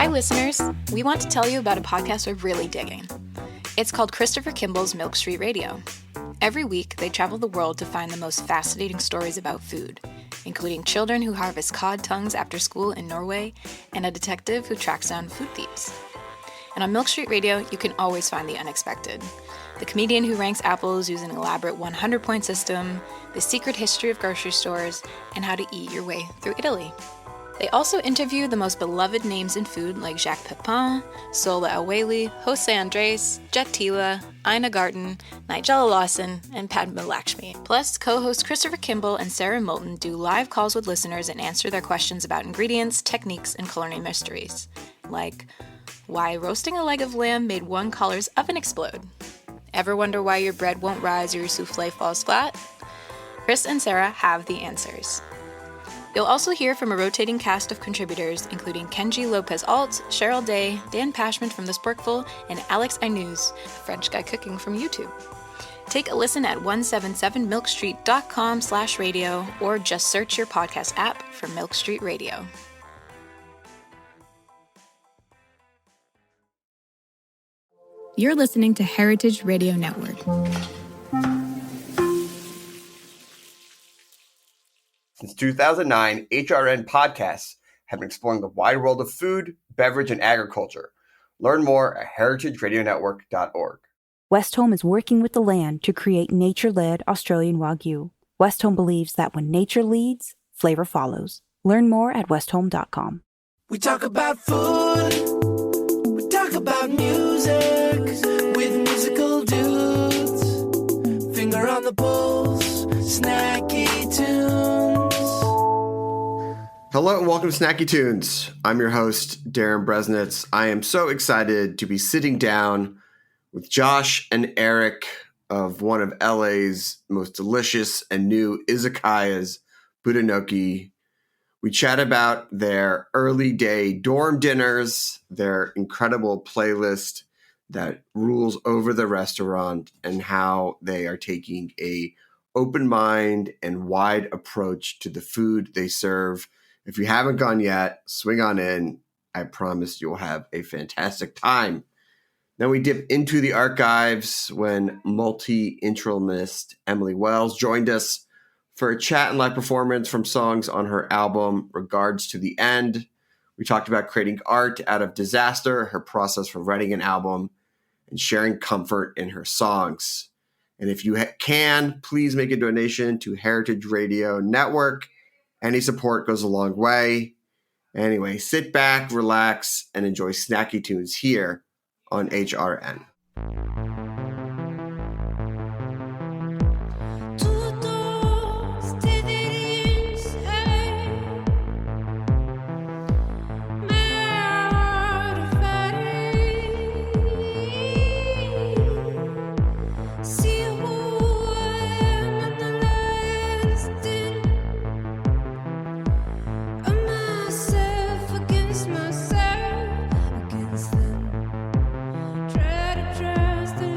Hi, listeners. We want to tell you about a podcast we're really digging. It's called Christopher Kimball's Milk Street Radio. Every week, they travel the world to find the most fascinating stories about food, including children who harvest cod tongues after school in Norway and a detective who tracks down food thieves. And on Milk Street Radio, you can always find the unexpected. The comedian who ranks apples using an elaborate 100-point system, the secret history of grocery stores, and how to eat your way through Italy. They also interview the most beloved names in food like Jacques Pepin, Sola Aweli, Jose Andres, Jet Tila, Ina Garten, Nigella Lawson, and Padma Lakshmi. Plus, co-hosts Christopher Kimball and Sarah Moulton do live calls with listeners and answer their questions about ingredients, techniques, and culinary mysteries. Like, why roasting a leg of lamb made one caller's oven explode? Ever wonder why your bread won't rise or your souffle falls flat? Chris and Sarah have the answers. You'll also hear from a rotating cast of contributors, including Kenji Lopez-Alt, Cheryl Day, Dan Pashman from The Sporkful, and Alex Ainuz, a French guy cooking from YouTube. Take a listen at 177milkstreet.com/radio or just search your podcast app for Milk Street Radio. You're listening to Heritage Radio Network. Since 2009, HRN podcasts have been exploring the wide world of food, beverage, and agriculture. Learn more at heritageradionetwork.org. Westholme is working with the land to create nature-led Australian Wagyu. Westholme believes that when nature leads, flavor follows. Learn more at westholme.com. We talk about food. We talk about music with musical dudes. Finger on the pulse, snacky tunes. Hello and welcome to Snacky Tunes. I'm your host, Darren Bresnitz. I am so excited to be sitting down with Josh and Eric of one of LA's most delicious and new izakayas, Budonoki. We chat about their early day dorm dinners, their incredible playlist that rules over the restaurant, and how they are taking a open mind and wide approach to the food they serve. If you haven't gone yet, swing on in. I promise you'll have a fantastic time. Then we dip into the archives when multi-instrumentalist Emily Wells joined us for a chat and live performance from songs on her album, Regards to the End. We talked about creating art out of disaster, her process for writing an album, and sharing comfort in her songs. And if you can, please make a donation to Heritage Radio Network. Any support goes a long way. Anyway, sit back, relax, and enjoy Snacky Tunes here on HRN. Myself against them. Try to trust the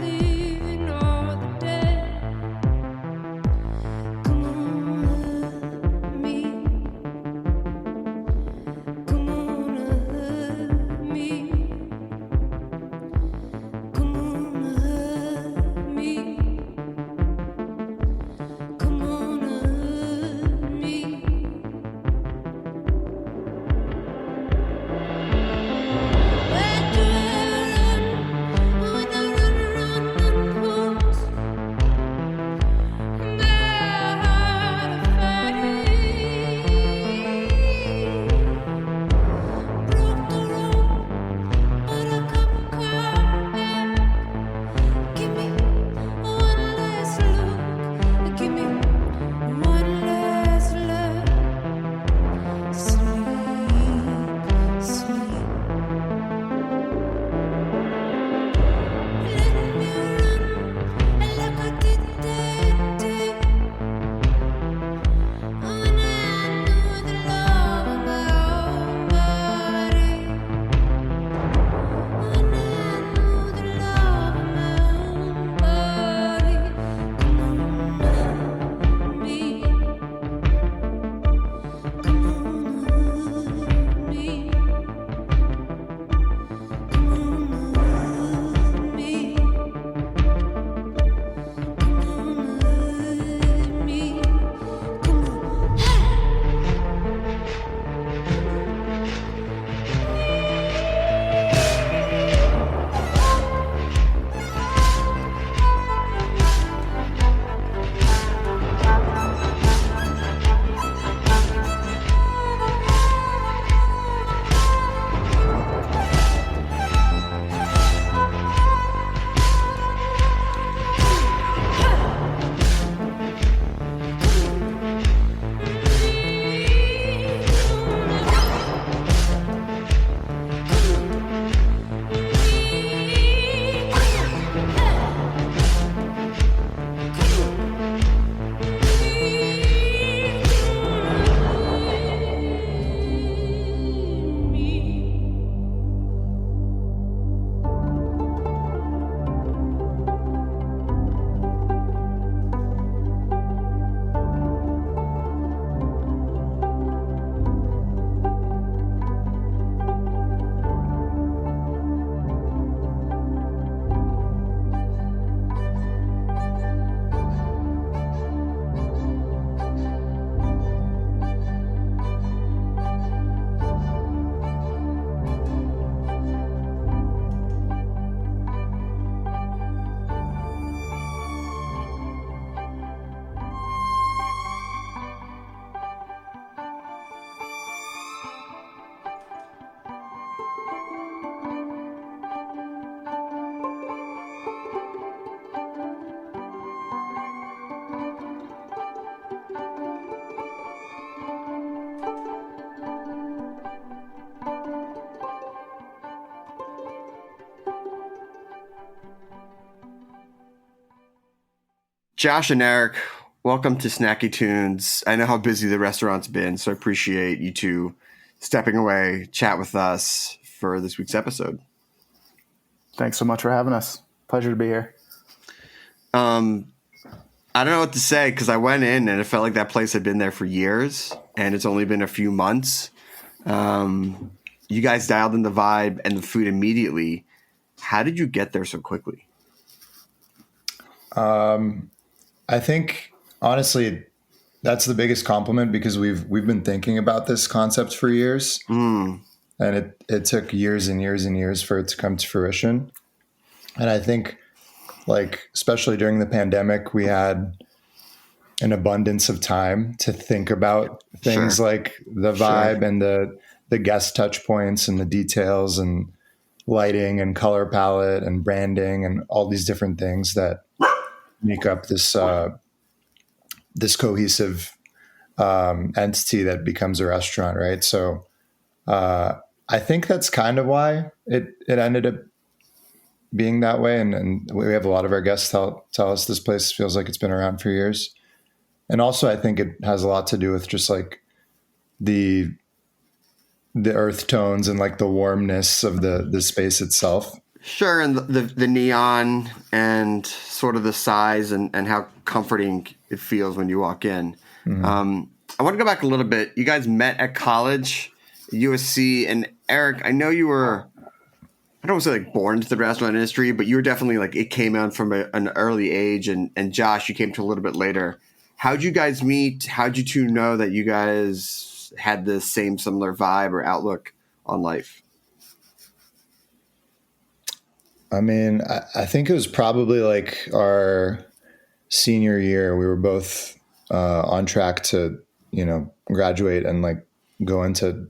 Josh and Eric, welcome to Snacky Tunes. I know how busy the restaurant's been, so I appreciate you two stepping away, chat with us for this week's episode. Thanks so much for having us. Pleasure to be here. I don't know what to say because I went in and it felt like that place had been there for years, and it's only been a few months. You guys dialed in the vibe and the food immediately. How did you get there so quickly? I think honestly, that's the biggest compliment because we've been thinking about this concept for years, and it took years and years and years for it to come to fruition. And I think, like, especially during the pandemic, we had an abundance of time to think about things like the vibe and the guest touch points and the details and lighting and color palette and branding and all these different things that make up this this cohesive entity that becomes a restaurant, right? So I think that's kind of why it ended up being that way. And we have a lot of our guests tell us this place feels like it's been around for years. And also I think it has a lot to do with just like the earth tones and like the warmness of the space itself. Sure, and the neon and sort of the size and how comforting it feels when you walk in. Mm-hmm. I want to go back a little bit. You guys met at college, USC, and Eric, I know you were, I don't want to say like born into the restaurant industry, but you were definitely like, it came out from an early age, and Josh, you came to a little bit later. How'd you guys meet? How'd you two know that you guys had the same similar vibe or outlook on life? I mean, I think it was probably like our senior year. We were both on track to, graduate and like go into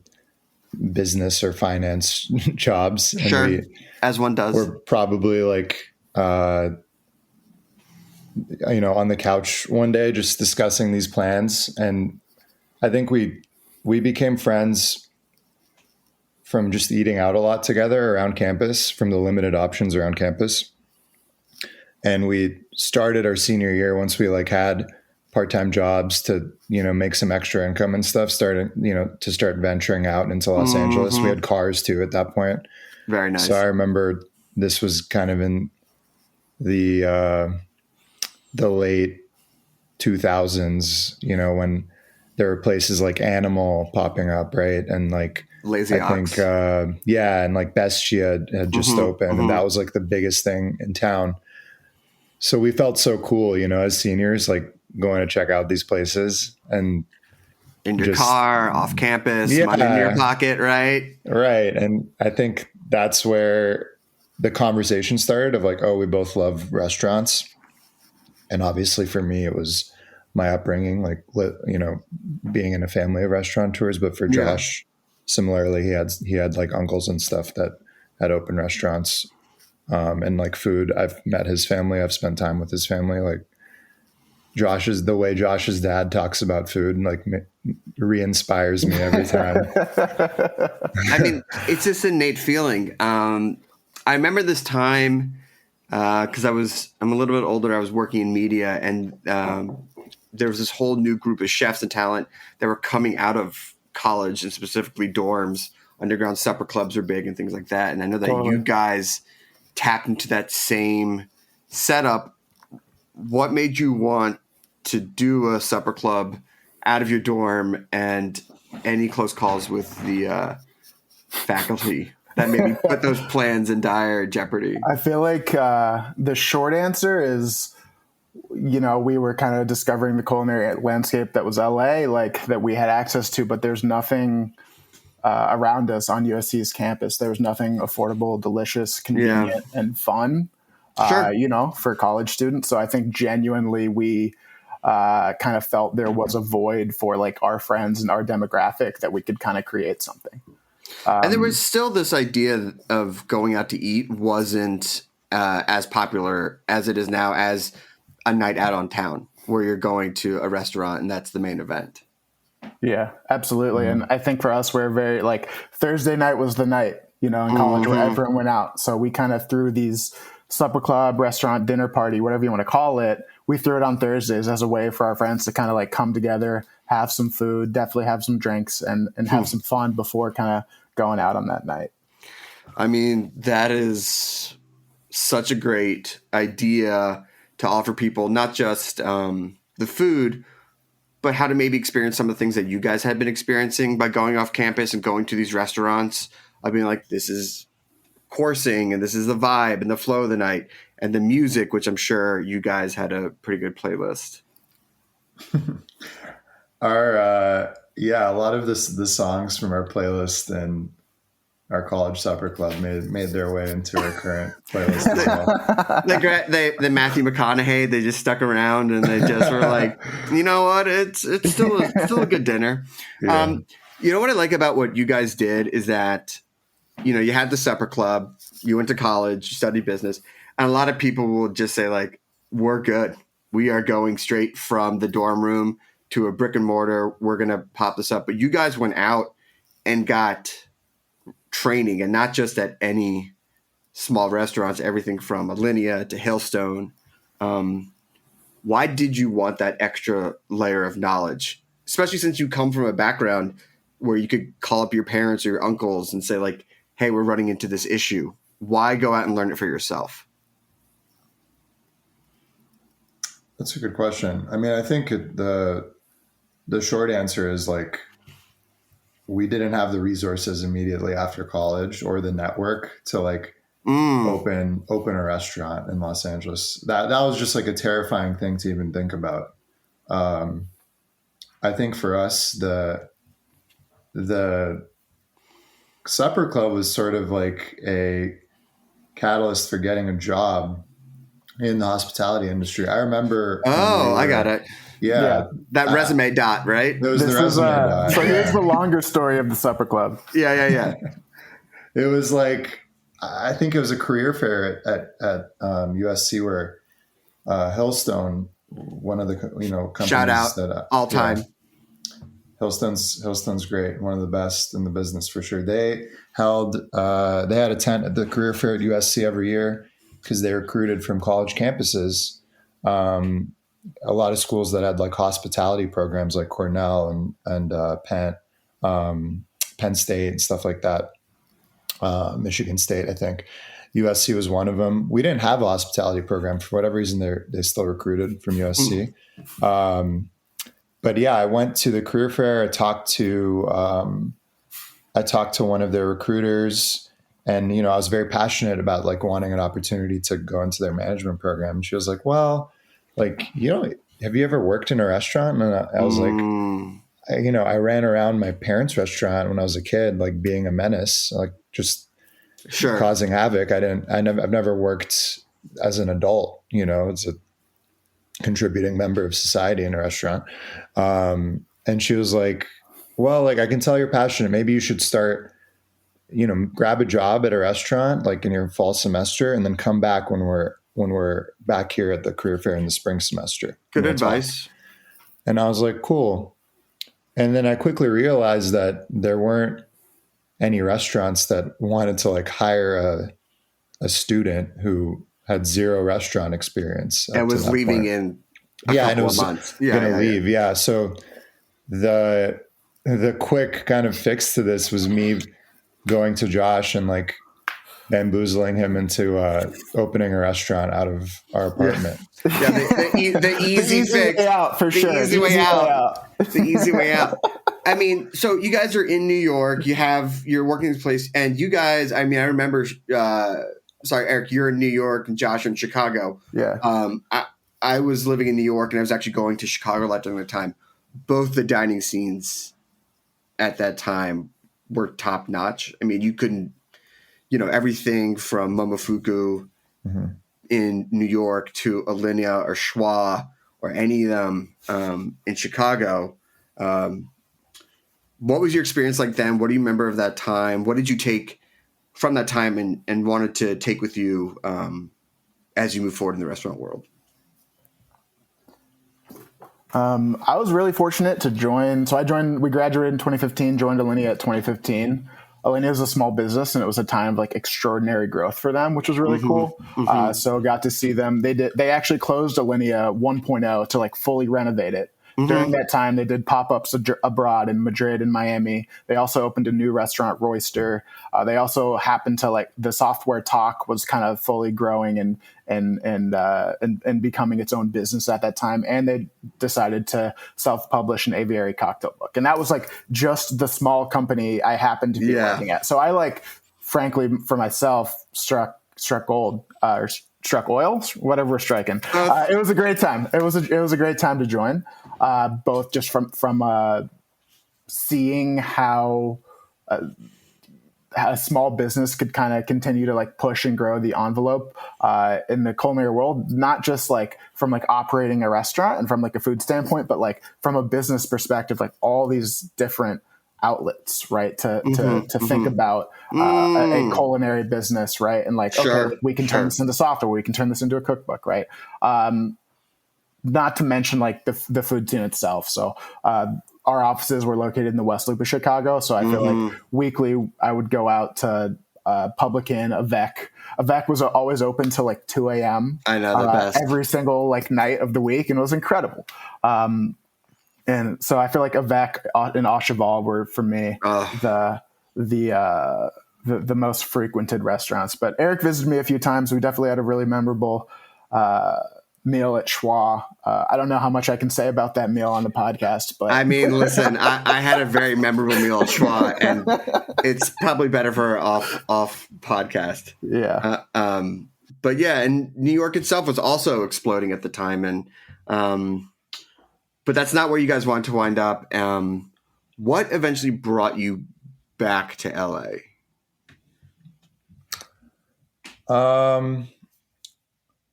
business or finance jobs. Sure, and as one does. We're probably like, on the couch one day just discussing these plans. And I think we became friends from just eating out a lot together around campus, from the limited options around campus. And we started our senior year once we like had part-time jobs to, make some extra income and stuff, started, to start venturing out into Los Angeles. We had cars too at that point. Very nice. So I remember this was kind of in the late 2000s, when there were places like Animal popping up, right? And like, Lazy Ox. And like Bestia had just opened, and that was like the biggest thing in town. So we felt so cool, as seniors, like going to check out these places and in your car, off campus, money in your pocket, right? Right. And I think that's where the conversation started of like, oh, we both love restaurants. And obviously for me, it was my upbringing, like, being in a family of restaurateurs. But for Josh, similarly, he had like uncles and stuff that had opened restaurants, and like food. I've met his family. I've spent time with his family. Like the way Josh's dad talks about food, like re-inspires me every time. I mean, it's this innate feeling. I remember this time because I'm a little bit older. I was working in media, and there was this whole new group of chefs and talent that were coming out of college, and specifically dorms. Underground supper clubs are big and things like that. And I know that you guys tapped into that same setup. What made you want to do a supper club out of your dorm, and any close calls with the faculty that maybe put those plans in dire jeopardy? I feel like the short answer is, we were kind of discovering the culinary landscape that was LA, like that we had access to, but there's nothing around us on USC's campus. There was nothing affordable, delicious, convenient, and fun, for college students. So I think genuinely we kind of felt there was a void for like our friends and our demographic that we could kind of create something. And there was still this idea of going out to eat wasn't as popular as it is now as a night out on town where you're going to a restaurant and that's the main event. Yeah, absolutely. And I think for us, we're very like Thursday night was the night, in college where everyone went out. So we kind of threw these supper club, restaurant, dinner party, whatever you want to call it, we threw it on Thursdays as a way for our friends to kind of like come together, have some food, definitely have some drinks, and have some fun before kind of going out on that night. I mean, that is such a great idea to offer people, not just the food, but how to maybe experience some of the things that you guys had been experiencing by going off campus and going to these restaurants. I mean, like, this is coursing and this is the vibe and the flow of the night and the music, which I'm sure you guys had a pretty good playlist. A lot of the songs from our playlist and our college supper club made their way into our current playlist as well. the Matthew McConaughey, they just stuck around and they just were like, you know what, it's still a good dinner. Yeah. You know what I like about what you guys did is that, you know, you had the supper club, you went to college, you studied business, and a lot of people will just say like, we're good. We are going straight from the dorm room to a brick and mortar. We're going to pop this up. But you guys went out and got training, and not just at any small restaurants, everything from Alinea to Hailstone. Why did you want that extra layer of knowledge, especially since you come from a background where you could call up your parents or your uncles and say like, hey, we're running into this issue? Why go out and learn it for yourself? That's a good question. I mean, I think the short answer is like, we didn't have the resources immediately after college or the network to like open a restaurant in Los Angeles. That was just like a terrifying thing to even think about. I think for us, the supper club was sort of like a catalyst for getting a job in the hospitality industry. I remember. I got it. Yeah. That resume dot, right? It was the resume dot. So here's the longer story of the supper club. Yeah. It was like, I think it was a career fair at USC where Hailstone, one of the companies, shout out that all time. Hailstone's great, one of the best in the business for sure. They had a tent at the career fair at USC every year because they recruited from college campuses. A lot of schools that had like hospitality programs like Cornell and Penn State and stuff like that. Michigan State, I think. USC was one of them. We didn't have a hospitality program for whatever reason. They still recruited from USC. But yeah, I went to the career fair. I talked to one of their recruiters, and I was very passionate about like wanting an opportunity to go into their management program. And she was like, "Well, like, have you ever worked in a restaurant?" And I was like, I ran around my parents' restaurant when I was a kid, like being a menace, like just causing havoc. I've never worked as an adult, it's a contributing member of society in a restaurant. And she was like, well, like, I can tell you're passionate. Maybe you should start, grab a job at a restaurant, like in your fall semester, and then come back when we're back here at the career fair in the spring semester. Good advice. And I was like, cool. And then I quickly realized that there weren't any restaurants that wanted to like hire a student who had zero restaurant experience and was leaving in a couple of months. Gonna leave. Yeah. So the quick kind of fix to this was me going to Josh and like bamboozling him into opening a restaurant out of our apartment. Yeah, the easy fix. Way out, for sure. The easy way out. The easy way out. I mean, so you guys are in New York. You're working this place, and you guys. I mean, I remember. Sorry, Eric, you're in New York, and Josh in Chicago. Yeah. I was living in New York, and I was actually going to Chicago a lot during the time. Both the dining scenes at that time were top notch. I mean, you couldn't. Everything from Momofuku in New York to Alinea or Schwa or any of them in Chicago. What was your experience like then? What do you remember of that time? What did you take from that time and wanted to take with you as you move forward in the restaurant world? I was really fortunate to join. So we graduated in 2015, joined Alinea at 2015. Alinea is a small business, and it was a time of like extraordinary growth for them, which was really cool. So got to see them. They actually closed Alinea 1.0 to like fully renovate it. During that time, they did pop-ups abroad in Madrid and Miami. They also opened a new restaurant, Royster. They also happened to like the Software Talk was kind of fully growing and becoming its own business at that time. And they decided to self-publish an aviary cocktail book. And that was like just the small company I happened to be working at. So I like, frankly, for myself, struck gold or struck oil, whatever we're striking. It was a great time. It was a great time to join. Both just from seeing how a small business could kind of continue to like push and grow the envelope in the culinary world, not just like from like operating a restaurant and from like a food standpoint, but like from a business perspective, like all these different outlets, right? To think about a culinary business, right? And like, okay, we can turn this into software, we can turn this into a cookbook, right? Not to mention like the food scene itself. So our offices were located in the West Loop of Chicago. So I feel like weekly I would go out to Publican, Avec. Avec was always open till like 2 a.m. I know, the best. Every single like night of the week. And it was incredible. And so I feel like Avec and Au Cheval were for me the most frequented restaurants. But Eric visited me a few times. We definitely had a really memorable meal at Schwa. I don't know how much I can say about that meal on the podcast, but I mean, listen, I had a very memorable meal at Schwa, and it's probably better for off podcast. Yeah. But yeah, and New York itself was also exploding at the time, and but that's not where you guys want to wind up. What eventually brought you back to LA?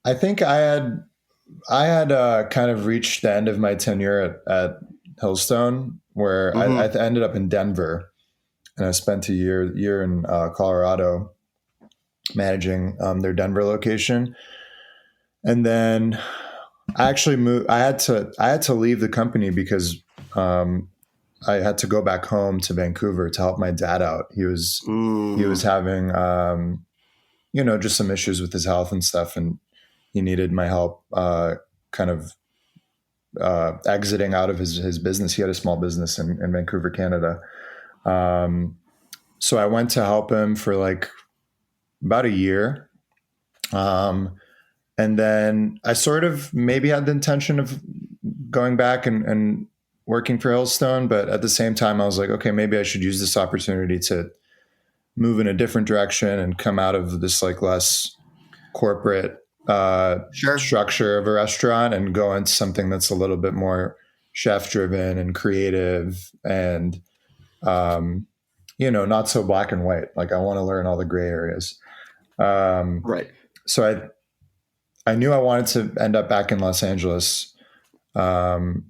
I think I had kind of reached the end of my tenure at Hillstone, where I ended up in Denver, and I spent a year in Colorado managing their Denver location, and then I actually moved. I had to leave the company because I had to go back home to Vancouver to help my dad out. He was having just some issues with his health and stuff, and he needed my help exiting out of his business. He had a small business in Vancouver, Canada. So I went to help him for like about a year. And then I sort of maybe had the intention of going back and working for Hillstone, but at the same time I was like, okay, maybe I should use this opportunity to move in a different direction and come out of this like less corporate structure of a restaurant and go into something that's a little bit more chef driven and creative and, not so black and white. Like I want to learn all the gray areas. Right. So I knew I wanted to end up back in Los Angeles. So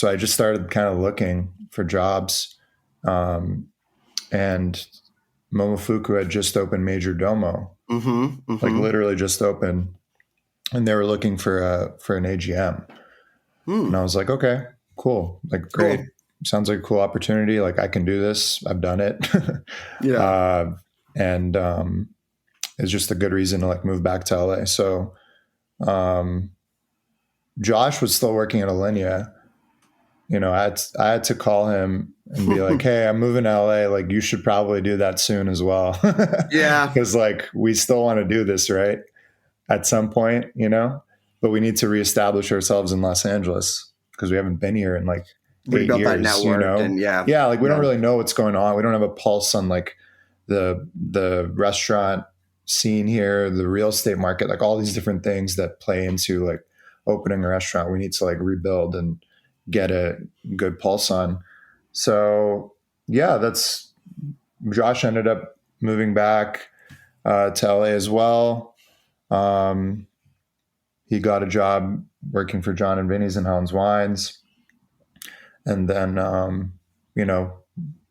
I just started kind of looking for jobs. And Momofuku had just opened Major Domo, like literally just opened, and they were looking for an AGM. And I was like, okay, cool. Like, great. Cool. Sounds like a cool opportunity. Like I can do this. I've done it. Yeah. And it's just a good reason to like move back to LA. So, Josh was still working at Alinea. I had to call him and be like, hey, I'm moving to LA. Like, you should probably do that soon as well. Yeah. Because like, we still want to do this, right? At some point, but we need to reestablish ourselves in Los Angeles because we haven't been here in like 8 years, that network and like we don't really know what's going on. We don't have a pulse on like the restaurant scene here, the real estate market, like all these different things that play into like opening a restaurant. We need to like rebuild and get a good pulse on. So yeah, Josh ended up moving back to LA as well. He got a job working for John and Vinny's and Helens Wines. And then,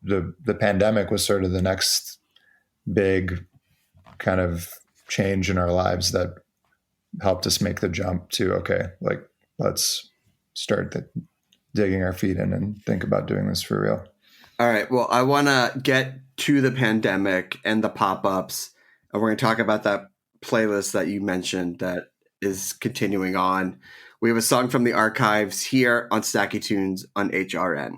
the pandemic was sort of the next big kind of change in our lives that helped us make the jump to, okay, like let's start digging our feet in and think about doing this for real. All right. Well, I want to get to the pandemic and the pop-ups, and we're going to talk about that playlist that you mentioned that is continuing on. We have a song from the archives here on Snacky Tunes on HRN.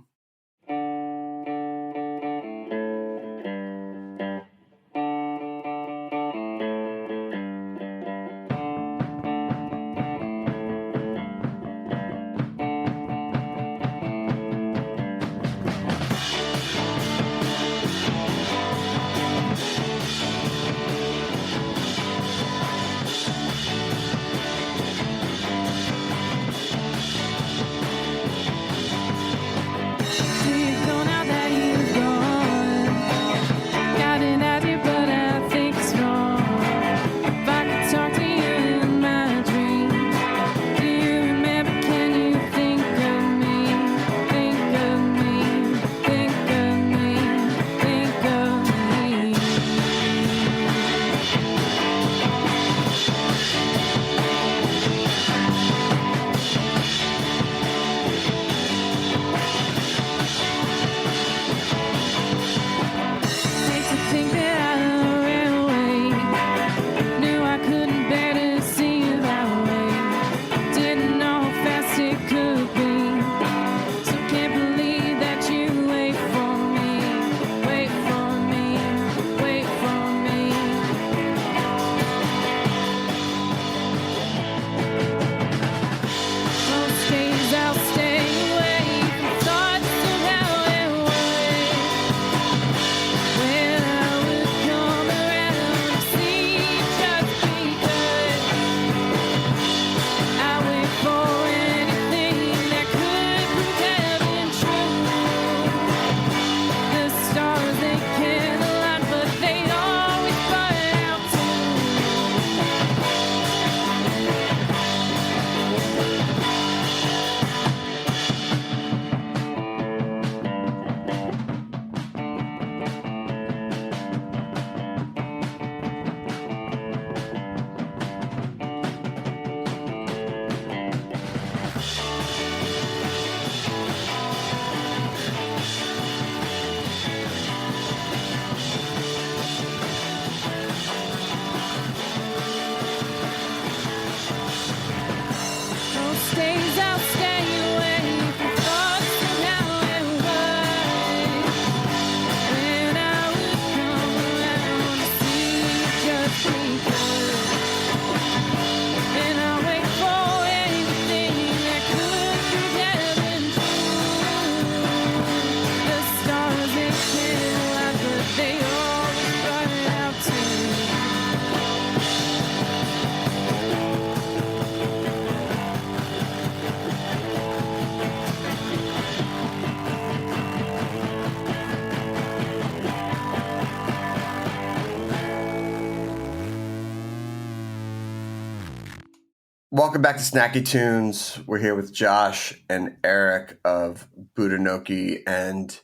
Welcome back to Snacky Tunes. We're here with Josh and Eric of Budonoki. And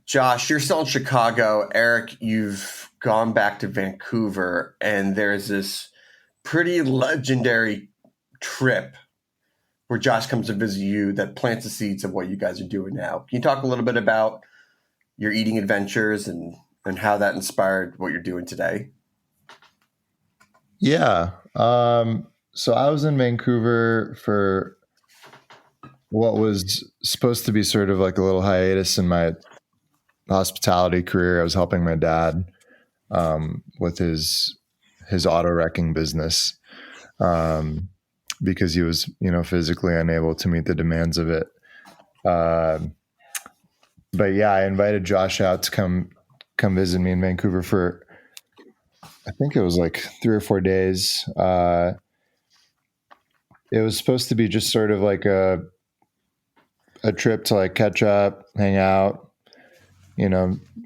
Josh, you're still in Chicago. Eric, you've gone back to Vancouver, and there's this pretty legendary trip where Josh comes to visit you that plants the seeds of what you guys are doing now. Can you talk a little bit about your eating adventures and how that inspired what you're doing today? Yeah. So I was in Vancouver for what was supposed to be sort of like a little hiatus in my hospitality career. I was helping my dad with his auto wrecking business because he was, physically unable to meet the demands of it. But yeah, I invited Josh out to come visit me in Vancouver for, I think it was like 3 or 4 days. It was supposed to be just sort of like a trip to like catch up, hang out,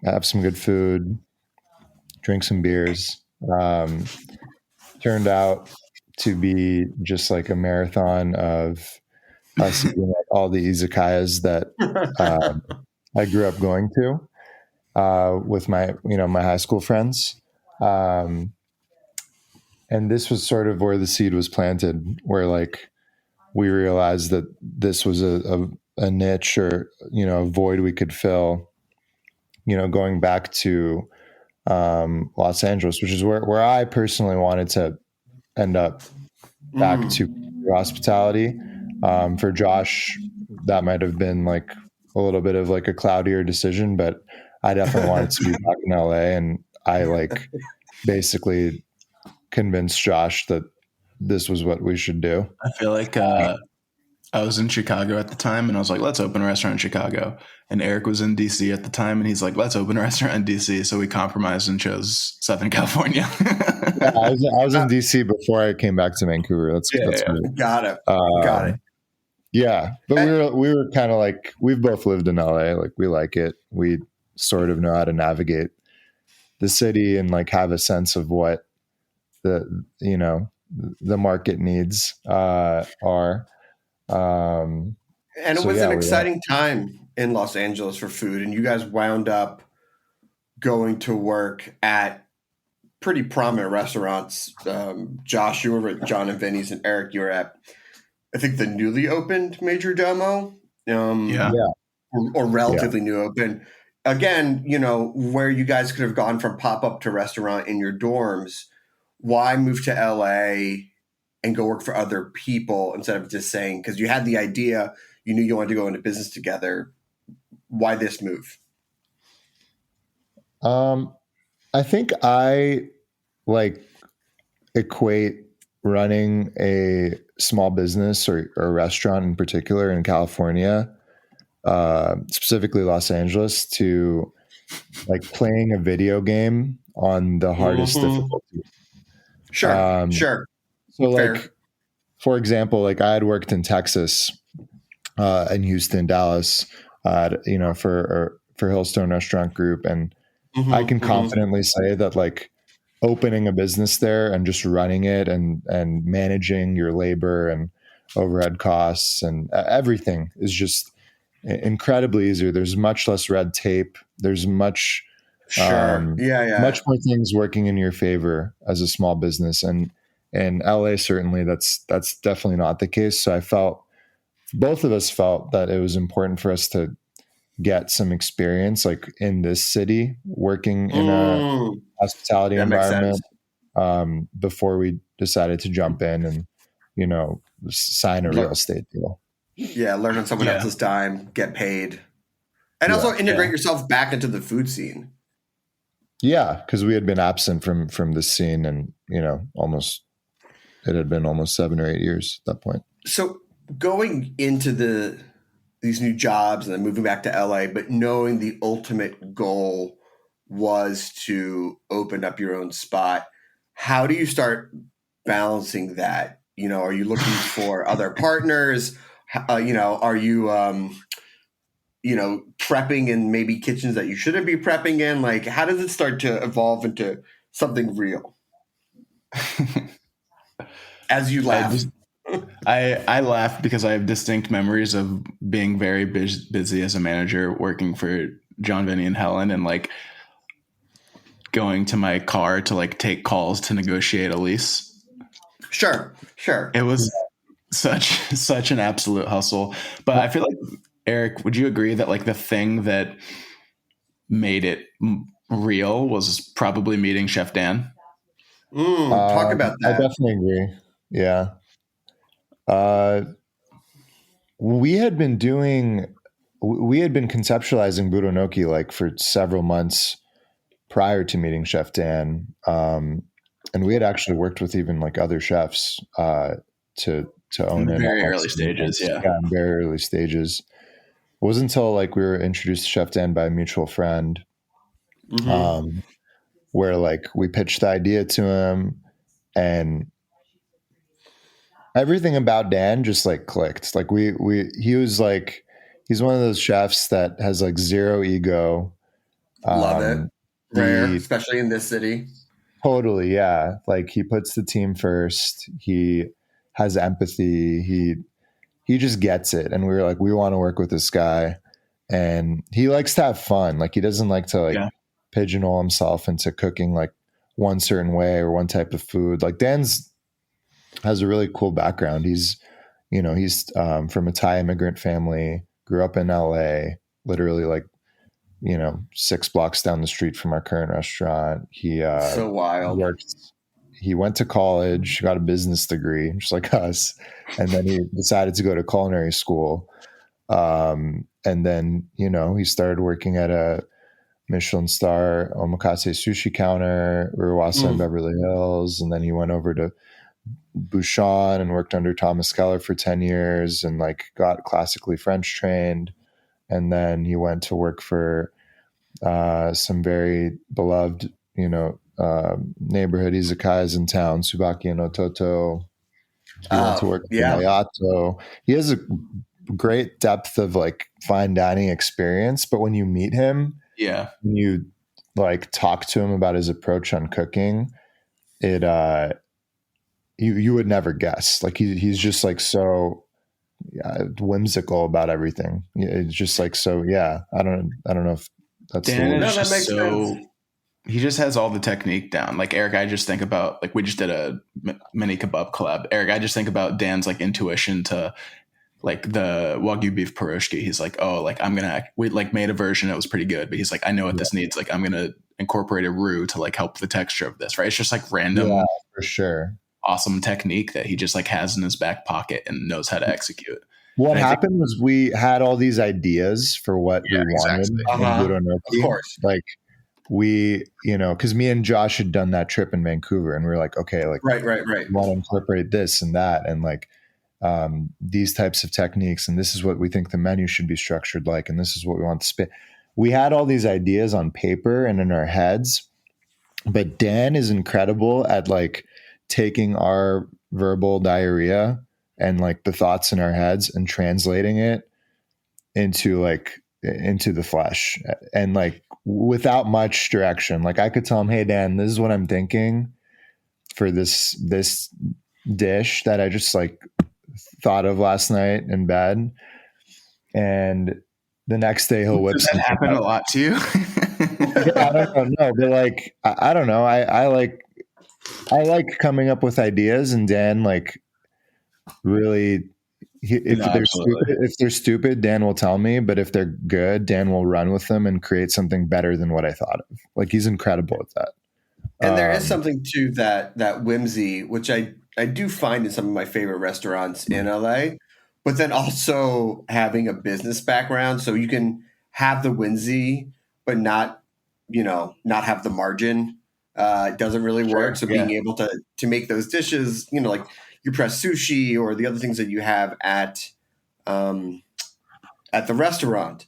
have some good food, drink some beers. Turned out to be just like a marathon of us eating at all the izakayas that I grew up going to with my high school friends. And this was sort of where the seed was planted, where like we realized that this was a niche or, a void we could fill going back to Los Angeles, which is where I personally wanted to end up back to hospitality. For Josh, that might have been like a little bit of like a cloudier decision, but I definitely wanted to be back in LA, and I like basically convinced Josh that this was what we should do. I feel like I was in Chicago at the time, and I was like, let's open a restaurant in Chicago. And Eric was in DC at the time, and he's like, let's open a restaurant in DC. So we compromised and chose Southern California. Yeah, I was in DC before I came back to Vancouver. That's weird. Got it. Yeah, but we were kind of like, we've both lived in LA. Like, we like it. We sort of know how to navigate the city and like have a sense of what the market needs are. And it was an exciting time in Los Angeles for food, and you guys wound up going to work at pretty prominent restaurants. Josh, you were at John and Vinny's, and Eric, you were at, I think, the newly opened Major Domo, or relatively new open. Again, where you guys could have gone from pop-up to restaurant in your dorms. Why move to LA and go work for other people instead of just saying, because you had the idea, you knew you wanted to go into business together. Why this move? I think I equate running a small business or a restaurant in particular in California, specifically Los Angeles, to like playing a video game on the hardest difficulty. Sure. So like, for example, like I had worked in Texas, in Houston, Dallas, for Hillstone Restaurant Group. And I can confidently say that like opening a business there and just running it and managing your labor and overhead costs and everything is just incredibly easier. There's much less red tape. There's much, much more things working in your favor as a small business. And in LA, certainly that's definitely not the case. So both of us felt that it was important for us to get some experience like in this city working in a hospitality environment before we decided to jump in and sign a real estate deal. Learn on someone else's dime, get paid, and also integrate yourself back into the food scene. Because we had been absent from the scene, and it had been almost 7 or 8 years at that point. So going into these new jobs and then moving back to LA, but knowing the ultimate goal was to open up your own spot, how do you start balancing that? Are you looking for other partners? Are you prepping in maybe kitchens that you shouldn't be prepping in? Like, how does it start to evolve into something real? As you laugh. I laugh because I have distinct memories of being very busy as a manager working for John, Vinny, and Helen, and like going to my car to like take calls to negotiate a lease. Sure. It was such an absolute hustle. But I feel like, Eric, would you agree that like the thing that made it real was probably meeting Chef Dan? Talk about that. I definitely agree. Yeah. We had been conceptualizing Budonoki like for several months prior to meeting Chef Dan. And we had actually worked with even like other chefs, to own it. In very early stages. Yeah. In very early stages. It wasn't until like we were introduced to Chef Dan by a mutual friend, where like we pitched the idea to him, and everything about Dan just like clicked. Like he was like, he's one of those chefs that has like zero ego. Love it. Rare, especially in this city. Totally. Yeah. Like he puts the team first. He has empathy. He just gets it. And we were like, we want to work with this guy, and he likes to have fun. Like he doesn't like to pigeonhole himself into cooking like one certain way or one type of food. Like Dan's has a really cool background. He's from a Thai immigrant family, grew up in LA, literally like, 6 blocks down the street from our current restaurant. He So wild. He went to college, got a business degree, just like us, and then he decided to go to culinary school. And then, he started working at a Michelin star omakase sushi counter, Uruwasa in Beverly Hills. And then he went over to Bouchon and worked under Thomas Keller for 10 years and like got classically French trained. And then he went to work for some very beloved, neighborhood izakayas in town, Subaki and Ototo. He went to work for Hayato. He has a great depth of like fine dining experience, but when you meet him, when you like talk to him about his approach on cooking, it you would never guess. Like he's just like so whimsical about everything. It's just like so. Yeah, I don't know if that's Dan that makes sense. He just has all the technique down. Like Eric, I just think about like we just did a mini kebab collab. Eric, I just think about Dan's like intuition to like the Wagyu beef pierogi. He's like, oh, like we like made a version that was pretty good, but he's like, I know what this needs. Like I'm gonna incorporate a roux to like help the texture of this. Right? It's just like random, for sure, awesome technique that he just like has in his back pocket and knows how to execute. What happened was we had all these ideas for what we wanted in Budonoki. Of course. Like we, because me and Josh had done that trip in Vancouver and we were like, okay, like right. We want to incorporate this and that and like these types of techniques. And this is what we think the menu should be structured like. And this is what we want to spit. We had all these ideas on paper and in our heads, but Dan is incredible at like taking our verbal diarrhea and like the thoughts in our heads and translating it into the flesh and like without much direction. Like I could tell him, hey Dan, this is what I'm thinking for this dish that I just like thought of last night in bed. And the next day he'll whip something. Does that happen a lot to you? Yeah, I don't know, but like I don't know. I like coming up with ideas, and Dan like really if they're stupid, Dan will tell me, but if they're good, Dan will run with them and create something better than what I thought of. Like he's incredible at that. And there is something to that whimsy, which I do find in some of my favorite restaurants in LA, but then also having a business background, so you can have the whimsy, but not have the margin. It doesn't really work. So being able to make those dishes, like your press sushi or the other things that you have at the restaurant.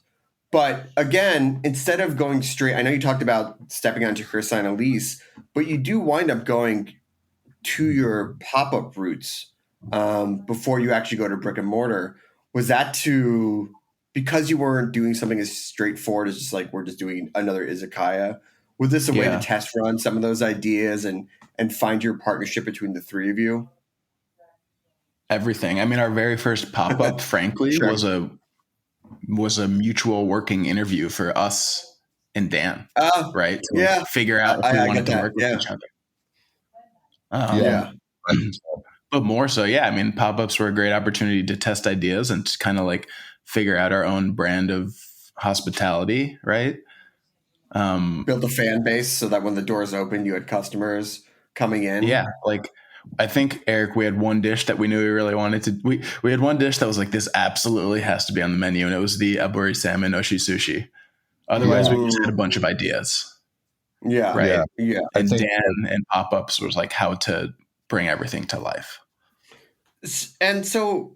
But again, instead of going straight, I know you talked about stepping onto Chris and Elise, but you do wind up going to your pop-up routes before you actually go to brick and mortar. Was that because you weren't doing something as straightforward as just like we're just doing another izakaya? Was this a way to test run some of those ideas and find your partnership between the three of you? Everything. I mean, our very first pop-up, frankly, was a mutual working interview for us and Dan, right? To figure out if we wanted to work with each other. But more so, I mean, pop-ups were a great opportunity to test ideas and to kind of like figure out our own brand of hospitality, right? Build a fan base so that when the doors opened, you had customers coming in. Yeah, like I think, Eric, we had one dish that we knew we really wanted to. We had one dish that was like, this absolutely has to be on the menu, and it was the aburi salmon oshi sushi. Otherwise, we just had a bunch of ideas. Yeah, right. Yeah. And Dan and pop-ups was like how to bring everything to life. And so,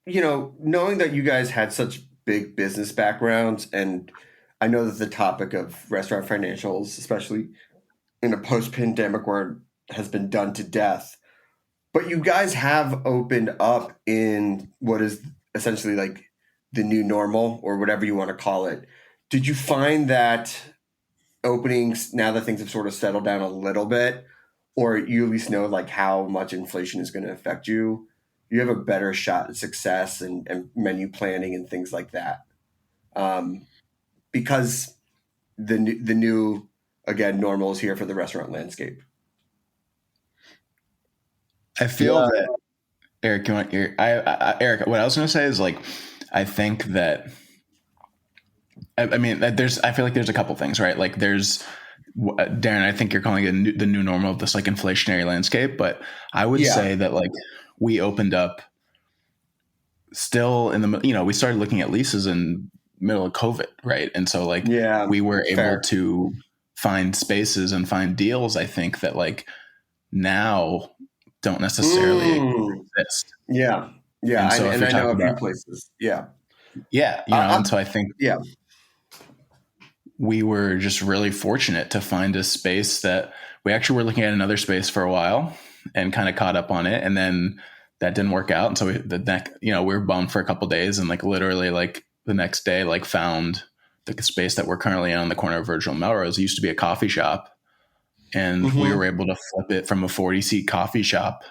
knowing that you guys had such big business backgrounds, and I know that the topic of restaurant financials, especially in a post-pandemic where it has been done to death, but you guys have opened up in what is essentially like the new normal or whatever you want to call it. Did you find that openings, now that things have sort of settled down a little bit, or you at least know like how much inflation is going to affect you, you have a better shot at success and menu planning and things like that? Because the new, again, normal is here for the restaurant landscape. I feel that Eric, Eric, what I was going to say is like, I think that I mean, I feel like there's a couple things, right? Like there's, Darren, I think you're calling it the new normal of this like inflationary landscape, but I would Yeah. say that like we opened up still in the, we started looking at leases in middle of COVID, right? And so like we were able to find spaces and find deals, I think, that like now don't necessarily exist. Yeah. Yeah. And so And I know a few places. Yeah. Yeah. And so I think yeah, we were just really fortunate to find a space that we actually were looking at another space for a while and kind of caught up on it. And then that didn't work out. And so we were bummed for a couple of days and like literally like the next day, like found the space that we're currently in on the corner of Virgil and Melrose. It used to be a coffee shop. And we were able to flip it from a 40-seat coffee shop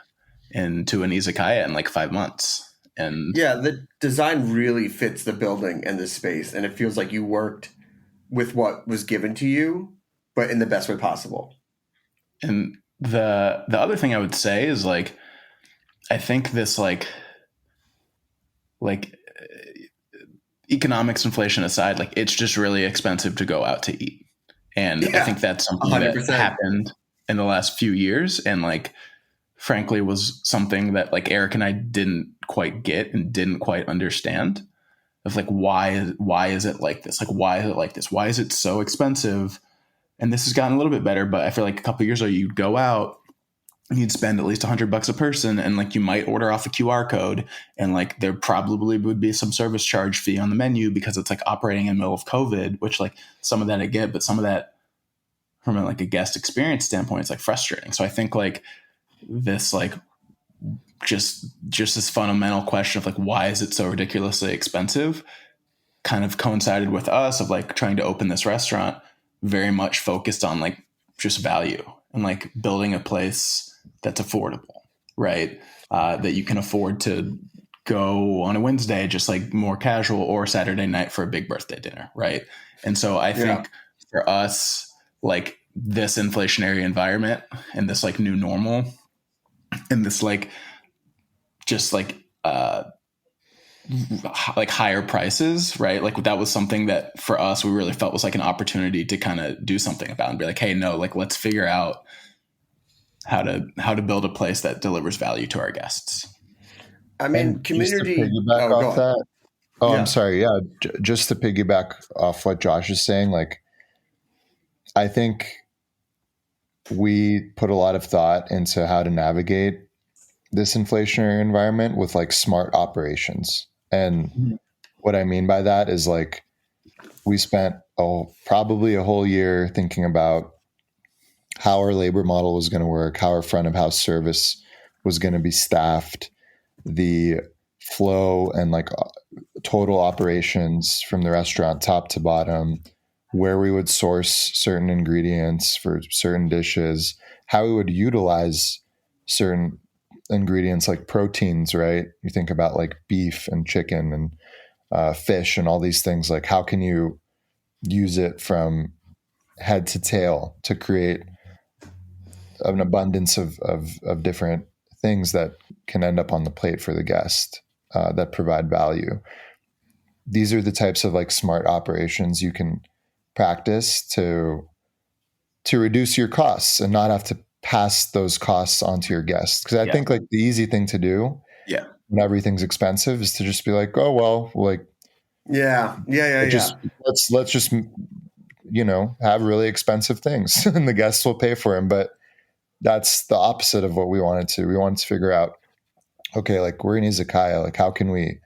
into an izakaya in like 5 months. And yeah, the design really fits the building and the space. And it feels like you worked with what was given to you, but in the best way possible. And the other thing I would say is like, I think this like economics, inflation aside, like it's just really expensive to go out to eat. And I think that's something 100%. That happened in the last few years. And like, frankly, was something that like Eric and I didn't quite get and didn't quite understand of like, why is it like this? Like, why is it like this? Why is it so expensive? And this has gotten a little bit better, but I feel like a couple of years ago, you'd go out and you'd spend at least $100 a person. And like, you might order off a QR code and like, there probably would be some service charge fee on the menu because it's like operating in the middle of COVID, which like some of that I get, but some of that from like a guest experience standpoint, it's like frustrating. So I think like this, like just this fundamental question of like, why is it so ridiculously expensive kind of coincided with us of like trying to open this restaurant very much focused on like just value and like building a place that's affordable, right? That you can afford to go on a Wednesday, just like more casual, or Saturday night for a big birthday dinner. Right. And so I think for us, like this inflationary environment and this like new normal and this like, just like higher prices, right? Like that was something that for us, we really felt was like an opportunity to kind of do something about and be like, hey, no, like let's figure out how to build a place that delivers value to our guests. I mean, and community. Just to piggyback off that. Oh, yeah. I'm sorry. Yeah. Just to piggyback off what Josh is saying, like, I think we put a lot of thought into how to navigate this inflationary environment with like smart operations. And what I mean by that is like, we spent probably a whole year thinking about how our labor model was going to work, how our front of house service was going to be staffed, the flow and like total operations from the restaurant top to bottom, where we would source certain ingredients for certain dishes, how we would utilize certain ingredients like proteins, right? You think about like beef and chicken and fish and all these things, like how can you use it from head to tail to create an abundance of different things that can end up on the plate for the guest that provide value. These are the types of like smart operations you can practice to reduce your costs and not have to pass those costs onto your guests. Because I think like the easy thing to do when everything's expensive is to just be like, oh, well, like, let's just, have really expensive things and the guests will pay for them. But that's the opposite of what we wanted to. We wanted to figure out, okay, like we're in izakaya, like how can we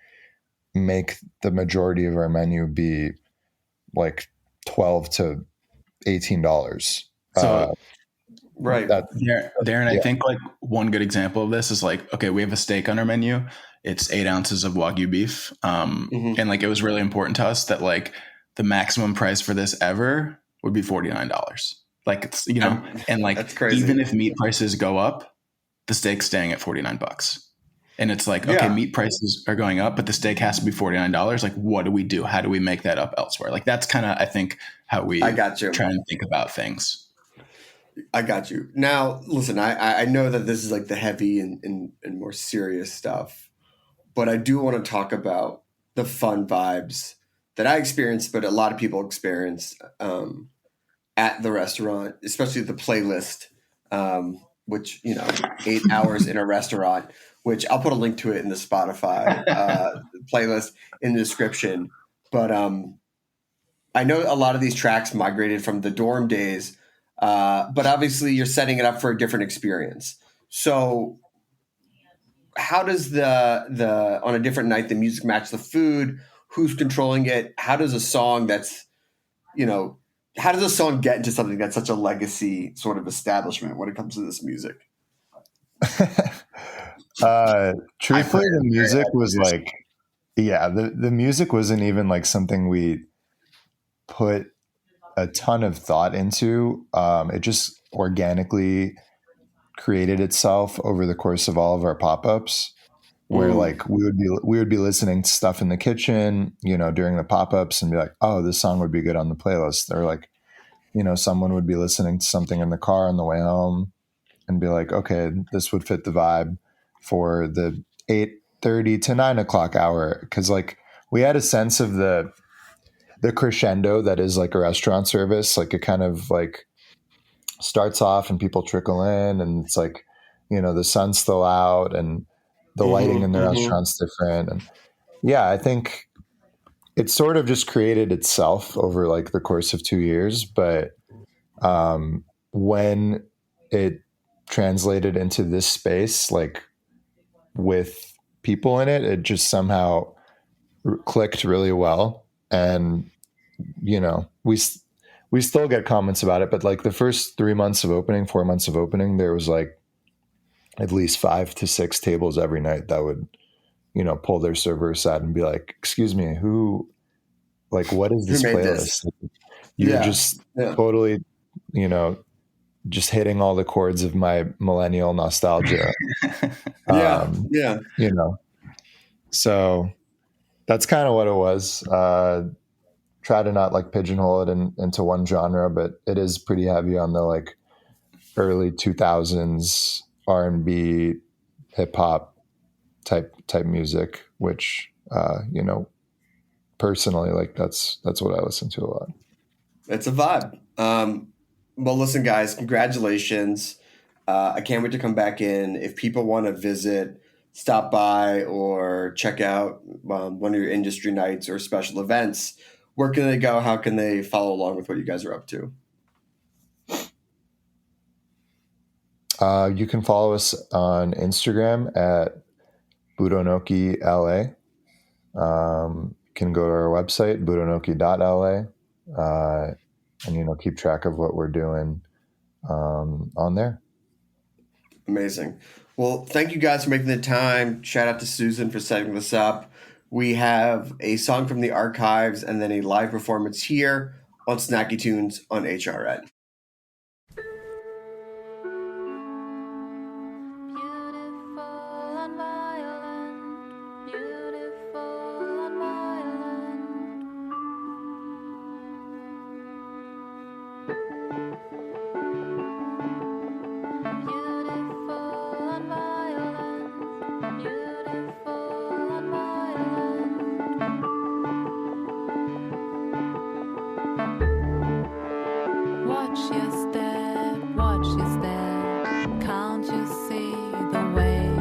make the majority of our menu be like $12 to $18? So, right. Darren, I think like one good example of this is like, okay, we have a steak on our menu. It's 8 ounces of Wagyu beef. And like, it was really important to us that like the maximum price for this ever would be $49. Like it's, and like, that's crazy. Even if meat prices go up, the steak's staying at $49. And it's like, okay, meat prices are going up, but the steak has to be $49. Like, what do we do? How do we make that up elsewhere? Like, that's kind of, I think, how we try and think about things. I got you. Now, listen, I know that this is like the heavy and more serious stuff, but I do want to talk about the fun vibes that I experienced, but a lot of people experienced at the restaurant, especially the playlist, which, 8 hours in a restaurant, which I'll put a link to it in the Spotify playlist in the description. But I know a lot of these tracks migrated from the dorm days, but obviously you're setting it up for a different experience. So how does the on a different night, the music match the food? Who's controlling it? How does a song that's, how does a song get into something that's such a legacy sort of establishment when it comes to this music? Truthfully, the music was like, the music wasn't even like something we put a ton of thought into. It just organically created itself over the course of all of our pop-ups, where like we would be listening to stuff in the kitchen, during the pop-ups, and be like, oh, this song would be good on the playlist. Or like, someone would be listening to something in the car on the way home and be like, okay, this would fit the vibe for the 8:30 to 9 o'clock hour. Because like we had a sense of the crescendo that is like a restaurant service. Like it kind of like starts off and people trickle in, and it's like, the sun's still out and the lighting in the restaurant's different. And yeah, I think it sort of just created itself over like the course of 2 years. But when it translated into this space, like with people in it, it just somehow clicked really well. And, we still get comments about it, but like the first 4 months of opening, there was like at least 5 to 6 tables every night that would, pull their server aside and be like, excuse me, what is this playlist? You're just totally, just hitting all the chords of my millennial nostalgia. So that's kind of what it was. Try to not like pigeonhole it into one genre, but it is pretty heavy on the like early 2000s R&B, hip hop type music, which personally, like that's what I listen to a lot. It's a vibe. Well, listen, guys, congratulations. I can't wait to come back in. If people want to visit, stop by, or check out one of your industry nights or special events, where can they go? How can they follow along with what you guys are up to? You can follow us on Instagram at Budonoki LA. You can go to our website, budonoki.la, and, keep track of what we're doing on there. Amazing. Well, thank you guys for making the time. Shout out to Susan for setting this up. We have a song from the archives and then a live performance here on Snacky Tunes on HRN. Away.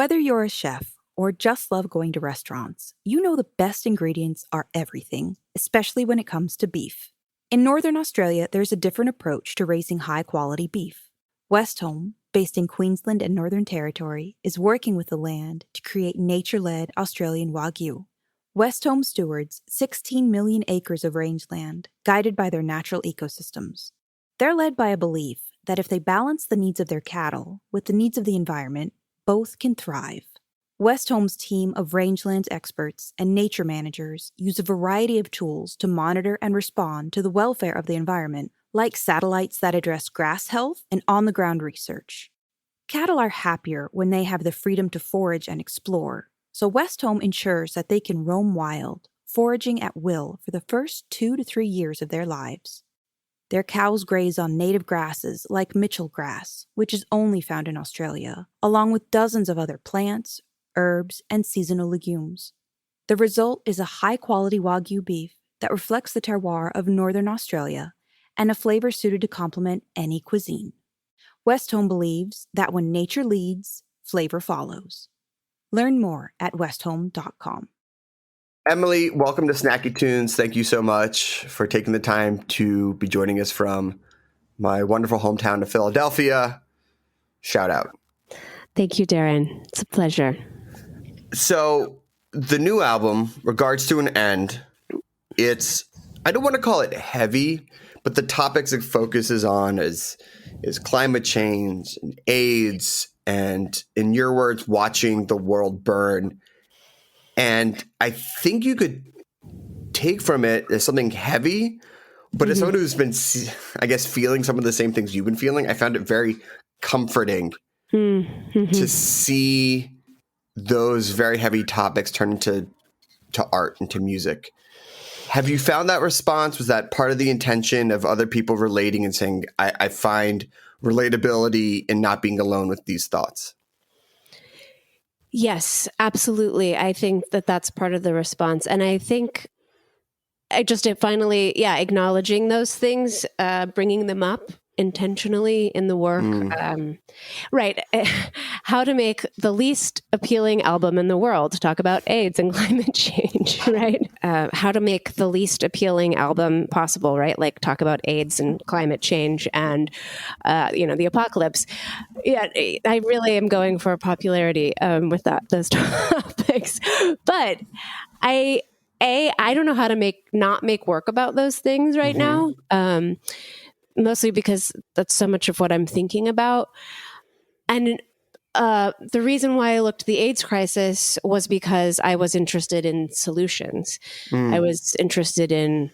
Whether you're a chef or just love going to restaurants, you know the best ingredients are everything, especially when it comes to beef. In Northern Australia, there's a different approach to raising high-quality beef. Westholme, based in Queensland and Northern Territory, is working with the land to create nature-led Australian Wagyu. Westholme stewards 16 million acres of rangeland, guided by their natural ecosystems. They're led by a belief that if they balance the needs of their cattle with the needs of the environment, both can thrive. Westholme's team of rangelands experts and nature managers use a variety of tools to monitor and respond to the welfare of the environment, like satellites that address grass health and on-the-ground research. Cattle are happier when they have the freedom to forage and explore, so Westholme ensures that they can roam wild, foraging at will for the first 2 to 3 years of their lives. Their cows graze on native grasses like Mitchell grass, which is only found in Australia, along with dozens of other plants, herbs, and seasonal legumes. The result is a high-quality Wagyu beef that reflects the terroir of Northern Australia and a flavor suited to complement any cuisine. Westholme believes that when nature leads, flavor follows. Learn more at westholme.com. Emily, welcome to Snacky Tunes. Thank you so much for taking the time to be joining us from my wonderful hometown of Philadelphia. Shout out. Thank you, Darren. It's a pleasure. So the new album, Regards to an End, I don't want to call it heavy, but the topics it focuses on is climate change and AIDS and, in your words, watching the world burn. And I think you could take from it as something heavy, but as someone who's been, I guess, feeling some of the same things you've been feeling, I found it very comforting to see those very heavy topics turn into art, into music. Have you found that response? Was that part of the intention of other people relating and saying, I find relatability in not being alone with these thoughts? Yes, absolutely. I think that that's part of the response. And I think finally, acknowledging those things, bringing them up intentionally in the work. Right. How to make the least appealing album in the world talk about AIDS and climate change, right? How to make the least appealing album possible, right? Like talk about AIDS and climate change and, the apocalypse. Yeah, I really am going for popularity with those topics. But I don't know how to not make work about those things right now. Mostly because that's so much of what I'm thinking about. And the reason why I looked at the AIDS crisis was because I was interested in solutions. I was interested in,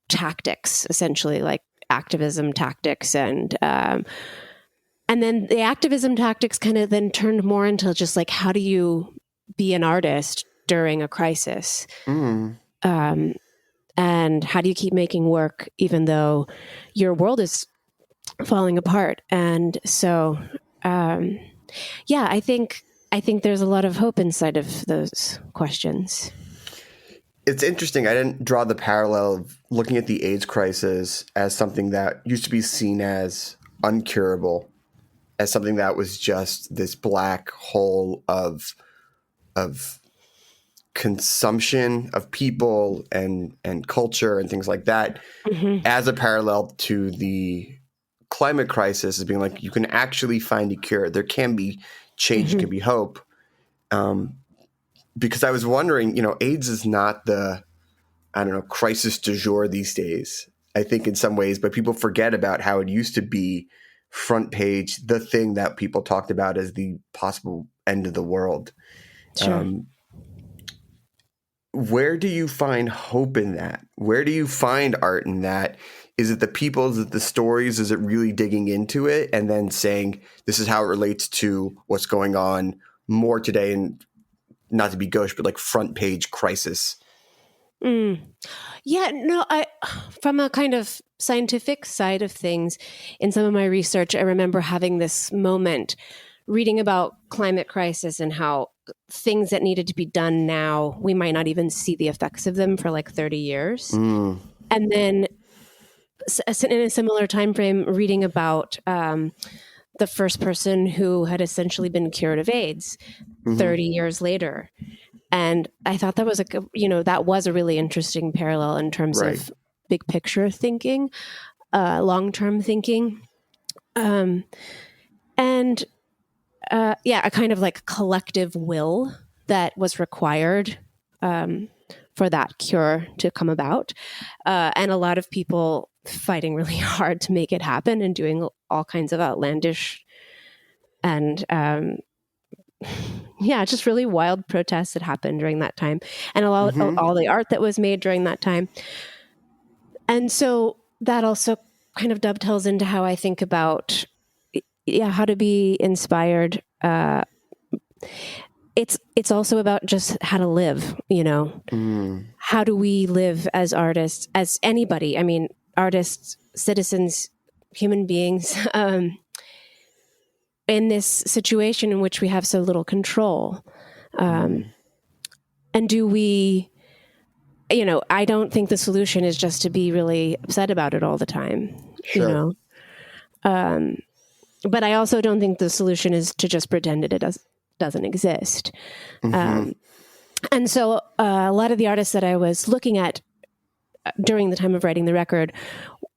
tactics, essentially, like activism tactics. And then the activism tactics kind of then turned more into just like, how do you be an artist during a crisis? And how do you keep making work even though your world is falling apart? And so, I think there's a lot of hope inside of those questions. It's interesting. I didn't draw the parallel of looking at the AIDS crisis as something that used to be seen as uncurable, as something that was just this black hole of consumption of people and culture and things like that, as a parallel to the climate crisis, as being like, you can actually find a cure. There can be change, there can be hope. Because I was wondering, AIDS is not the, crisis du jour these days, I think, in some ways, but people forget about how it used to be front page, the thing that people talked about as the possible end of the world. Sure. Where do you find hope in that? Where do you find art in that? Is it the people? Is it the stories? Is it really digging into it and then saying, this is how it relates to what's going on more today, and not to be gauche, but like front page crisis? Yeah, no, from a kind of scientific side of things, in some of my research, I remember having this moment reading about climate crisis and how things that needed to be done now, we might not even see the effects of them for like 30 years. And then in a similar time frame, reading about the first person who had essentially been cured of AIDS 30 years later. And I thought that was that was a really interesting parallel in terms of big picture thinking, long-term thinking. A kind of like collective will that was required for that cure to come about. And a lot of people fighting really hard to make it happen and doing all kinds of outlandish and just really wild protests that happened during that time, and all the art that was made during that time. And so that also kind of dovetails into how I think about how to be inspired. It's also about just how to live, How do we live as artists, as anybody? I mean, artists, citizens, human beings, in this situation in which we have so little control. And do we, I don't think the solution is just to be really upset about it all the time, but I also don't think the solution is to just pretend it doesn't exist. And so a lot of the artists that I was looking at during the time of writing the record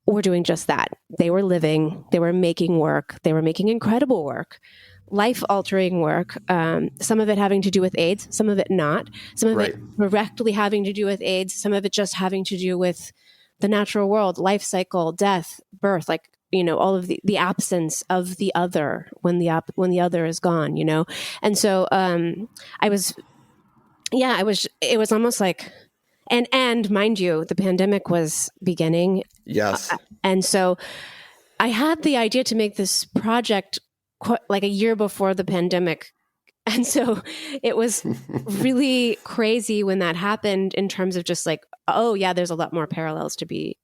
were doing just that. They were living, they were making work, they were making incredible work, life-altering work, some of it having to do with AIDS, some of it not, some of it directly having to do with AIDS, some of it just having to do with the natural world, life cycle, death, birth, like, all of the absence of the other when the other is gone, And so it was almost like, and mind you, the pandemic was beginning. Yes. And so I had the idea to make this project like a year before the pandemic. And so it was really crazy when that happened in terms of just like, oh yeah, there's a lot more parallels to be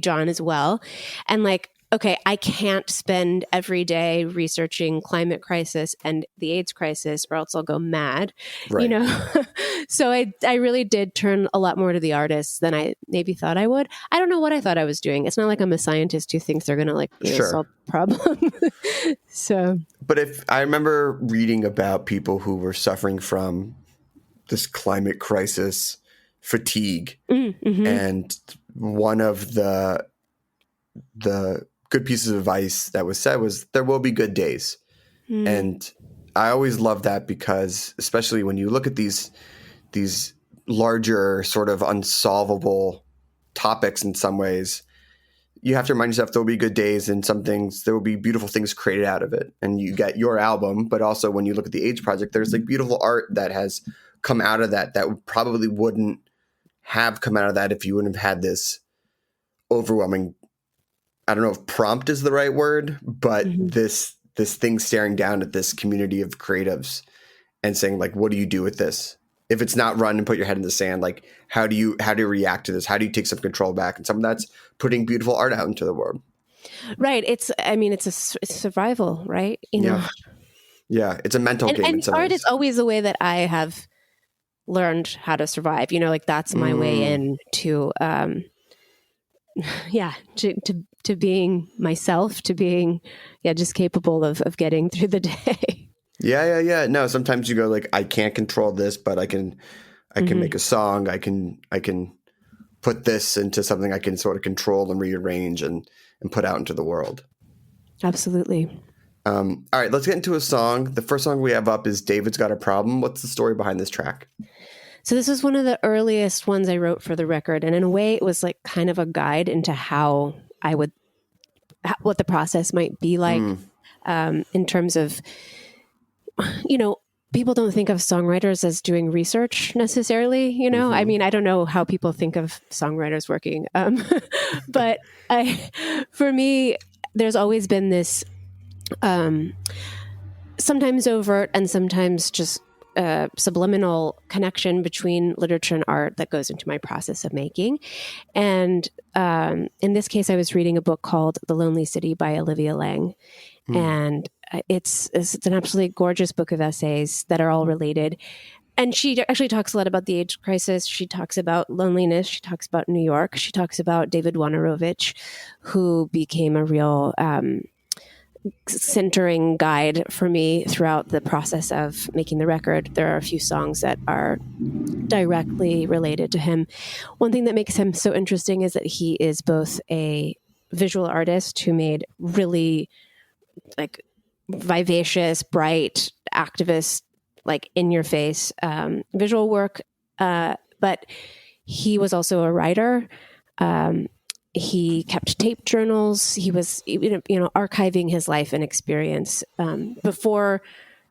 drawn as well. And like, okay, I can't spend every day researching climate crisis and the AIDS crisis or else I'll go mad, So I really did turn a lot more to the artists than I maybe thought I would. I don't know what I thought I was doing. It's not like I'm a scientist who thinks they're going to solve the problem. So, but if I remember reading about people who were suffering from this climate crisis fatigue, and one of the good pieces of advice that was said was there will be good days. And I always love that because especially when you look at these larger sort of unsolvable topics in some ways, you have to remind yourself there will be good days and some things, there will be beautiful things created out of it. And you get your album, but also when you look at the AIDS Project, there's like beautiful art that has come out of that probably wouldn't have come out of that if you wouldn't have had this overwhelming, I don't know if prompt is the right word, but this thing staring down at this community of creatives and saying like, what do you do with this? If it's not run and put your head in the sand, like how do you react to this? How do you take some control back? And some of that's putting beautiful art out into the world. Right. It's survival, right? Yeah. It's a mental game. And art is always the way that I have learned how to survive, like that's my way in to, to being myself, to being, just capable of getting through the day. Yeah. No, sometimes you go like, I can't control this, but I can make a song. I can put this into something I can sort of control and rearrange and put out into the world. Absolutely. All right, let's get into a song. The first song we have up is David's Got a Problem. What's the story behind this track? So this is one of the earliest ones I wrote for the record. And in a way, it was like kind of a guide into how what the process might be like in terms of, people don't think of songwriters as doing research necessarily, I mean, I don't know how people think of songwriters working. But for me, there's always been this sometimes overt and sometimes just subliminal connection between literature and art that goes into my process of making. And in this case, I was reading a book called The Lonely City by Olivia Lang. And it's an absolutely gorgeous book of essays that are all related. And she actually talks a lot about the AIDS crisis. She talks about loneliness. She talks about New York. She talks about David Wojnarowicz, who became a real centering guide for me throughout the process of making the record. There are a few songs that are directly related to him. One thing that makes him so interesting is that he is both a visual artist who made really like vivacious, bright, activist, like in your face visual work. But he was also a writer. He kept tape journals. He was, archiving his life and experience before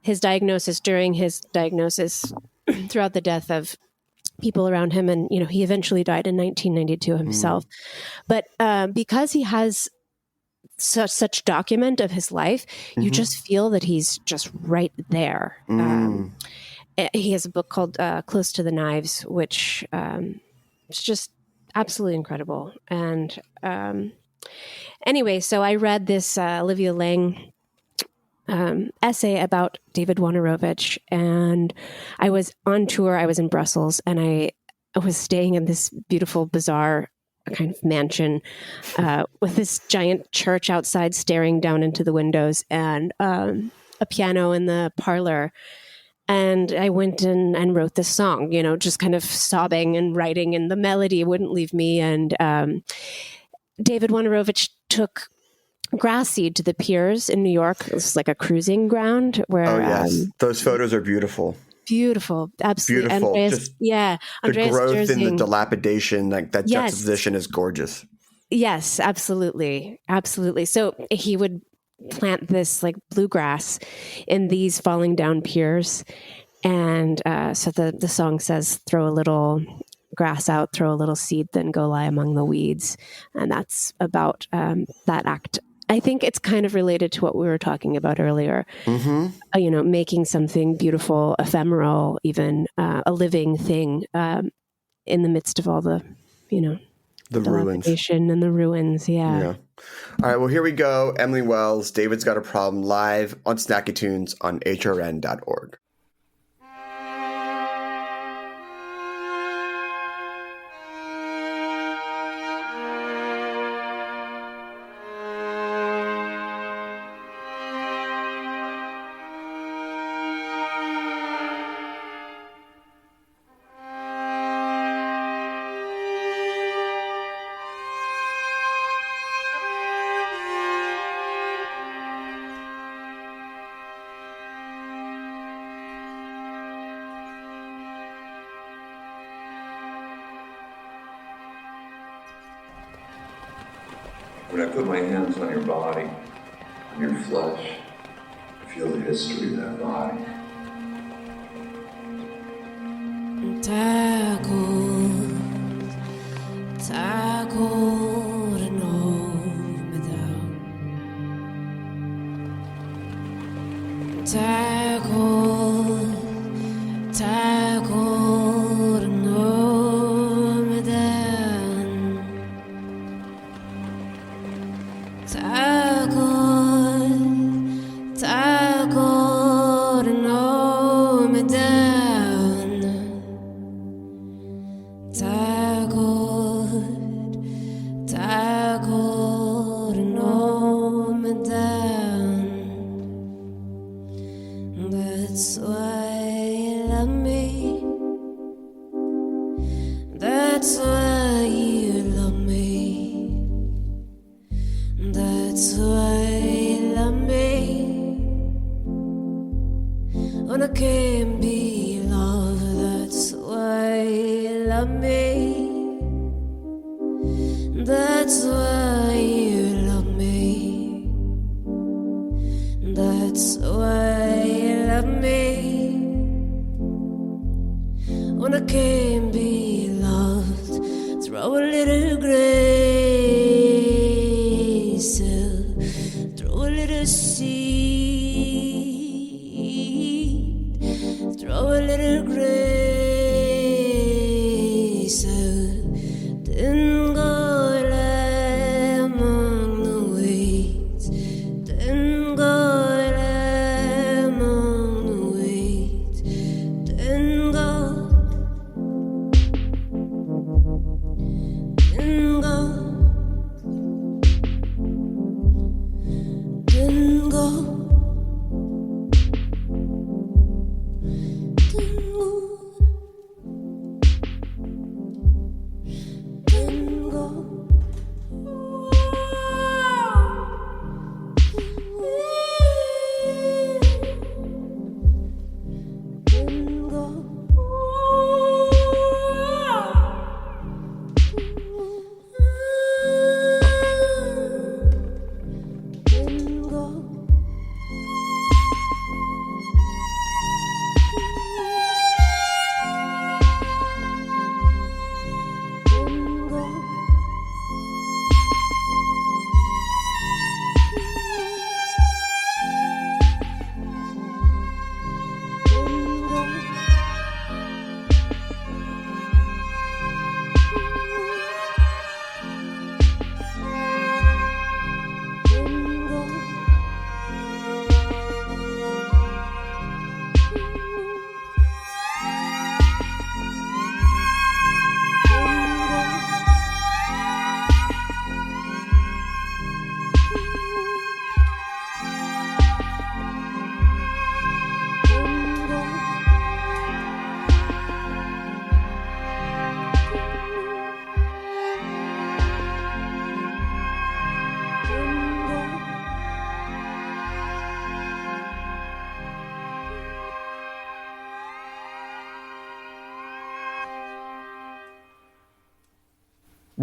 his diagnosis, during his diagnosis, throughout the death of people around him. And, he eventually died in 1992 himself. But because he has such document of his life, you just feel that he's just right there. He has a book called Close to the Knives, which is just absolutely incredible. And anyway, so I read this Olivia Lang essay about David Wojnarowicz, and I was on tour. I was in Brussels, and I was staying in this beautiful, bizarre kind of mansion with this giant church outside staring down into the windows, and a piano in the parlor. And I went in and wrote this song, just kind of sobbing and writing, and the melody wouldn't leave me. And David Wojnarowicz took grass seed to the piers in New York. It was like a cruising ground where... Oh, yes. Those photos are beautiful. Beautiful. Absolutely. Beautiful. Andreas, the growth Jersing. and the dilapidation, like that juxtaposition is gorgeous. Yes, absolutely. Absolutely. So he would plant this like bluegrass in these falling down piers. And so the song says, throw a little grass out, throw a little seed, then go lie among the weeds. And that's about that act. I think it's kind of related to what we were talking about earlier, making something beautiful, ephemeral, even a living thing in the midst of all the ruins and the ruins. Yeah. All right. Well, here we go. Emily Wells, David's Got a Problem, live on Snacky Tunes on hrn.org. When I put my hands on your body, on your flesh, I feel the history of that body.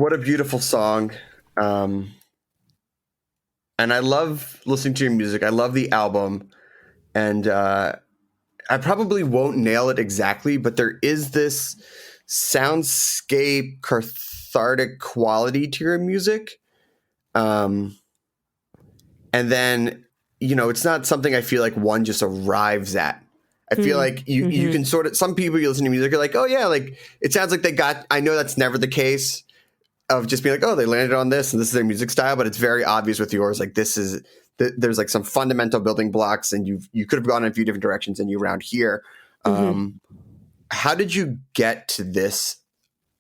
What a beautiful song. And I love listening to your music. I love the album. And I probably won't nail it exactly, but there is this soundscape cathartic quality to your music. And then, it's not something I feel like one just arrives at. I feel like you can sort of, some people you listen to music are like, oh yeah, like it sounds like I know that's never the case of just being like, oh, they landed on this and this is their music style, but it's very obvious with yours. Like there's like some fundamental building blocks and you could have gone in a few different directions and you round here. How did you get to this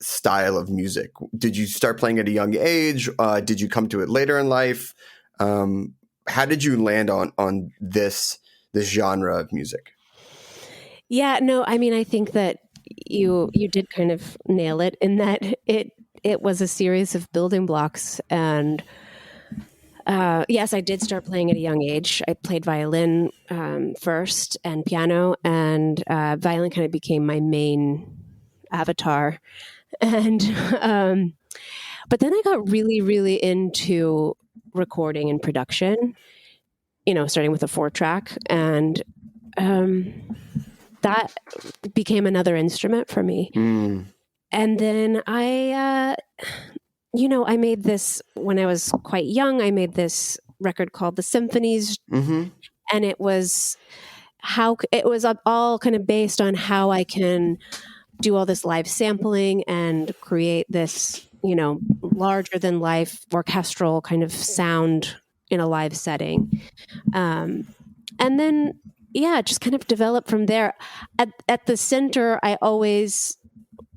style of music? Did you start playing at a young age? Did you come to it later in life? How did you land on this genre of music? Yeah, no, I mean, I think that you did kind of nail it in that it was a series of building blocks. And yes, I did start playing at a young age. I played violin first and piano, and violin kind of became my main avatar. And but then I got really, really into recording and production, starting with a 4-track. And that became another instrument for me. And then I made this when I was quite young. I made this record called The Symphonies, and it was all kind of based on how I can do all this live sampling and create this, larger than life orchestral kind of sound in a live setting. And then, just kind of develop from there. At the center, I always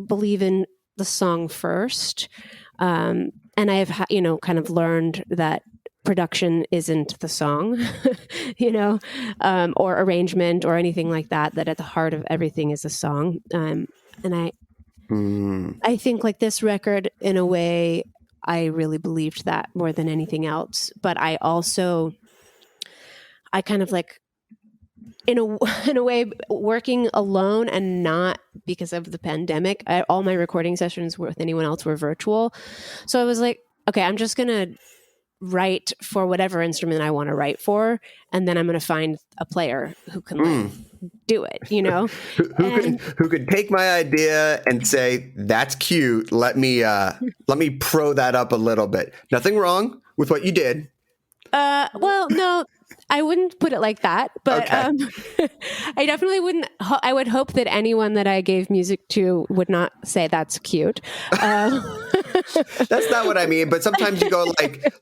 believe in the song first. And I have, kind of learned that production isn't the song, or arrangement or anything like that, that at the heart of everything is a song. And I think like this record, in a way, I really believed that more than anything else. But I kind of like, in a way, working alone and not because of the pandemic. All my recording sessions with anyone else were virtual. So I was like, okay, I'm just going to write for whatever instrument I want to write for. And then I'm going to find a player who can do it, who could take my idea and say, that's cute. Let me pro that up a little bit. Nothing wrong with what you did. Well, no, I wouldn't put it like that, but okay. I definitely wouldn't. I would hope that anyone that I gave music to would not say that's cute. That's not what I mean. But sometimes you go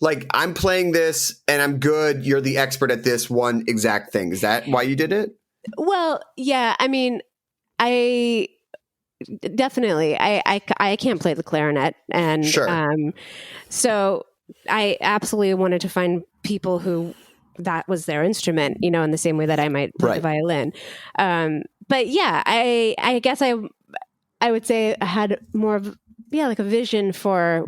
like I'm playing this and I'm good. You're the expert at this one exact thing. Is that why you did it? Well, yeah. I mean, I definitely I can't play the clarinet, and sure. So I absolutely wanted to find people who that was their instrument, in the same way that I might play the violin. But yeah, I guess I would say I had more of like a vision for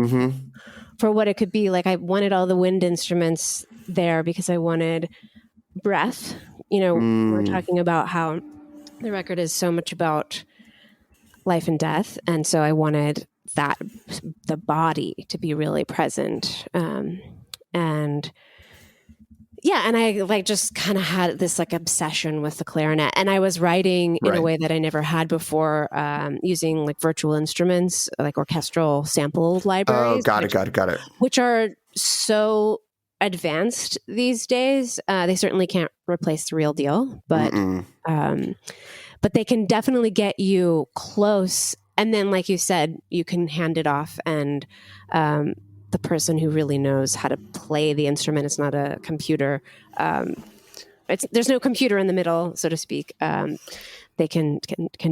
what it could be. Like I wanted all the wind instruments there because I wanted breath. We're talking about how the record is so much about life and death, and so I wanted the body to be really present. And I just kind of had this like obsession with the clarinet, and I was writing in a way that I never had before, using like virtual instruments, like orchestral sample libraries. Oh, got it. Which are so advanced these days. They certainly can't replace the real deal, but they can definitely get you close. And then, like you said, you can hand it off, and the person who really knows how to play the instrument, it's not a computer. There's no computer in the middle, so to speak. They can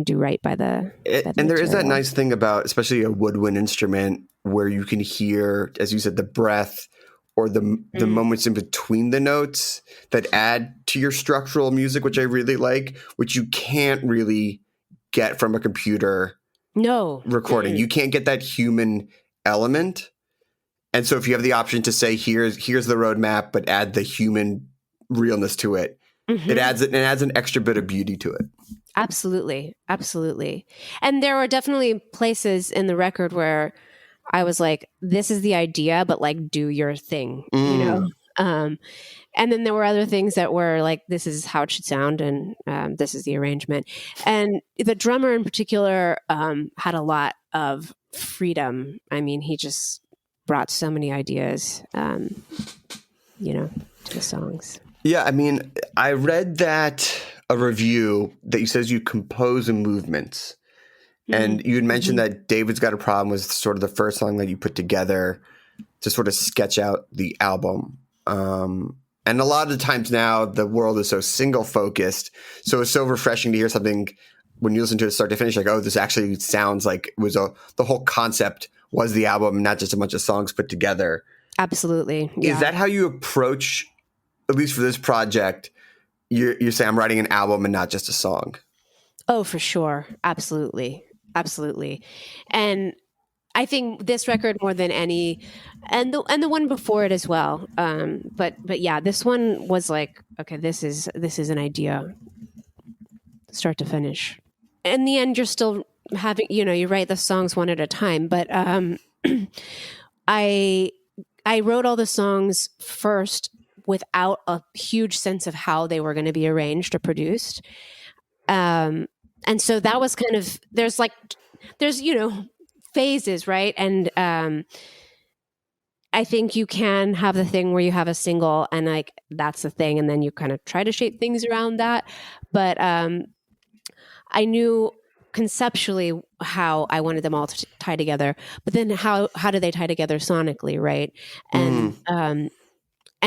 do right by the and there is that nice thing about, especially a woodwind instrument, where you can hear, as you said, the breath or the moments in between the notes that add to your structural music, which I really like, which you can't really get from a computer recording. You can't get that human element. And so if you have the option to say, here's the roadmap, but add the human realness to it, it adds an extra bit of beauty to it. Absolutely. And there were definitely places in the record where I was like, this is the idea, but like do your thing, you know? And then there were other things that were like, this is how it should sound. And this is the arrangement. And the drummer in particular had a lot of freedom. I mean, he just brought so many ideas, you know, to the songs. Yeah, I mean, I read that a review that you says you compose in movements. And you had mentioned that David's Got a Problem was sort of the first song that you put together to sort of sketch out the album. And a lot of the times now the world is so single focused. So it's so refreshing to hear something when you listen to it start to finish, like, oh, this actually sounds like it was the whole concept was the album, not just a bunch of songs put together. Absolutely. Yeah. Is that how you approach, at least for this project, you say I'm writing an album and not just a song? Oh, for sure. Absolutely. Absolutely. And I think this record more than any, and the one before it as well. But yeah, this one was like, okay, this is an idea, start to finish. In the end, you're still having, you know, you write the songs one at a time. But I wrote all the songs first without a huge sense of how they were going to be arranged or produced. And so that was kind of, there's you know, phases, right? And I think you can have the thing where you have a single and like that's the thing, and then you kind of try to shape things around that. But I knew conceptually how I wanted them all to tie together, but then how do they tie together sonically, right? And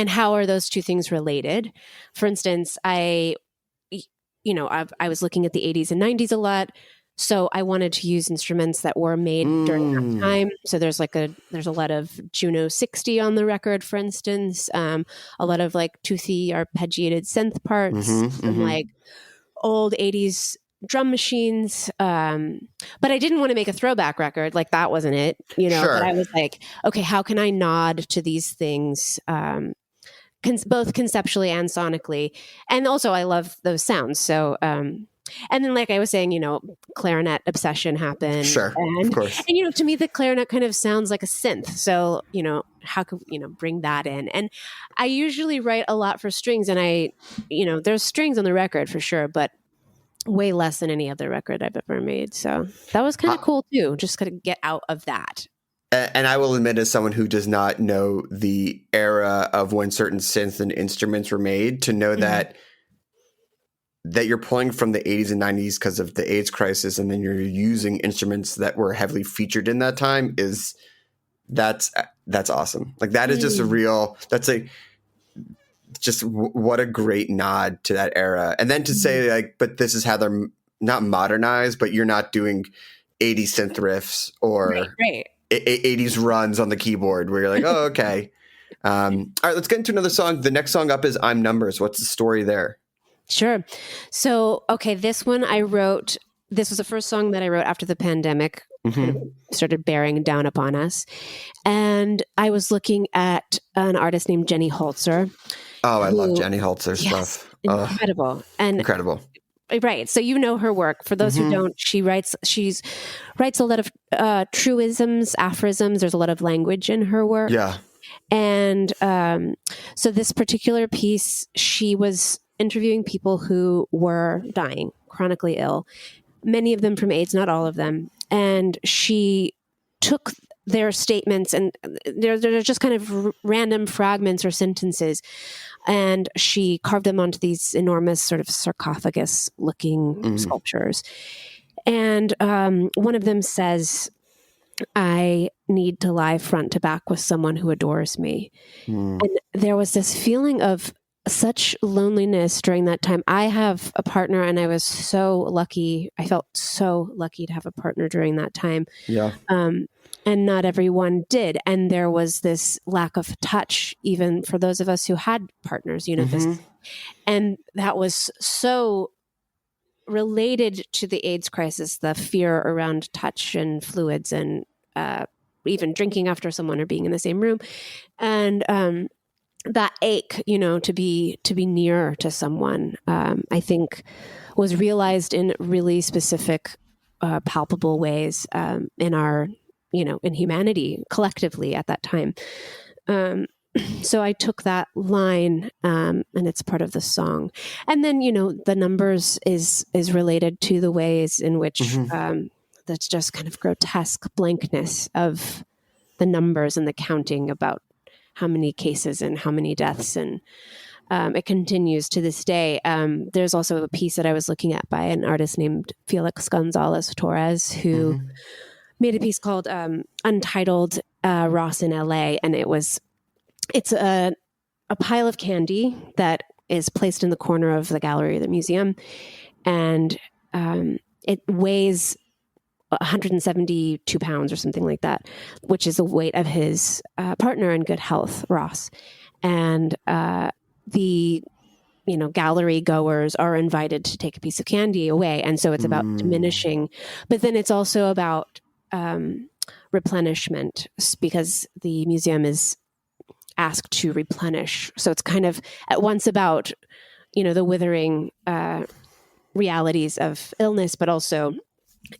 how are those two things related? For instance, I was looking at the 80s and 90s a lot. So I wanted to use instruments that were made during that time. So there's a lot of Juno 60 on the record, for instance, a lot of like toothy arpeggiated synth parts and like old 80s drum machines. But I didn't want to make a throwback record. Like that wasn't it, you know, Sure. But I was like, okay, how can I nod to these things? Both conceptually and sonically. And also I love those sounds. So, and then like I was saying, you know, clarinet obsession happened. Sure, and, of course. And, you know, to me, the clarinet kind of sounds like a synth. So, you know, how could, you know, bring that in? And I usually write a lot for strings, and there's strings on the record for sure, but way less than any other record I've ever made. So that was kind of cool too. Just kind of get out of that. And I will admit, as someone who does not know the era of when certain synths and instruments were made, to know that you're pulling from the 80s and 90s because of the AIDS crisis, and then you're using instruments that were heavily featured in that time that's awesome. Like that is just what a great nod to that era. And then to say like, but this is how they're not modernized, but you're not doing 80s synth riffs or right. 80s runs on the keyboard where you're like, oh, okay. All right, let's get into another song. The next song up is I'm Numbers. What's the story there? Sure. So, okay, this one I wrote, this was the first song that I wrote after the pandemic kind of started bearing down upon us. And I was looking at an artist named Jenny Holzer. Oh, I love Jenny Holzer's stuff. Incredible. Incredible. Right. So you know her work. For those who don't, she writes a lot of truisms, aphorisms. There's a lot of language in her work. Yeah. And so this particular piece, she was interviewing people who were dying, chronically ill, many of them from AIDS, not all of them. And she took their statements, and they're just kind of random fragments or sentences, and she carved them onto these enormous sort of sarcophagus-looking sculptures. And one of them says, I need to lie front to back with someone who adores me. And there was this feeling of such loneliness during that time. I have a partner, and I was so lucky. I felt so lucky to have a partner during that time. Yeah. And not everyone did. And there was this lack of touch, even for those of us who had partners, you know, and that was so related to the AIDS crisis, the fear around touch and fluids, and even drinking after someone or being in the same room. And that ache, you know, to be near to someone, I think was realized in really specific, palpable ways in our in humanity collectively at that time. So I took that line, and it's part of the song. And then, the numbers is related to the ways in which that's just kind of grotesque blankness of the numbers and the counting about how many cases and how many deaths. And it continues to this day. There's also a piece that I was looking at by an artist named Felix Gonzalez Torres, who made a piece called Untitled Ross in LA. And it's a pile of candy that is placed in the corner of the gallery of the museum. And it weighs 172 pounds or something like that, which is the weight of his partner in good health, Ross. And the gallery goers are invited to take a piece of candy away. And so it's about diminishing, but then it's also about replenishment, because the museum is asked to replenish. So it's kind of at once about, the withering realities of illness, but also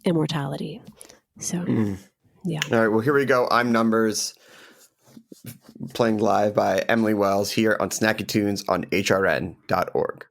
immortality. So, yeah. All right. Well, here we go. I'm Numbers, playing live by Emily Wells here on Snacky Tunes on hrn.org.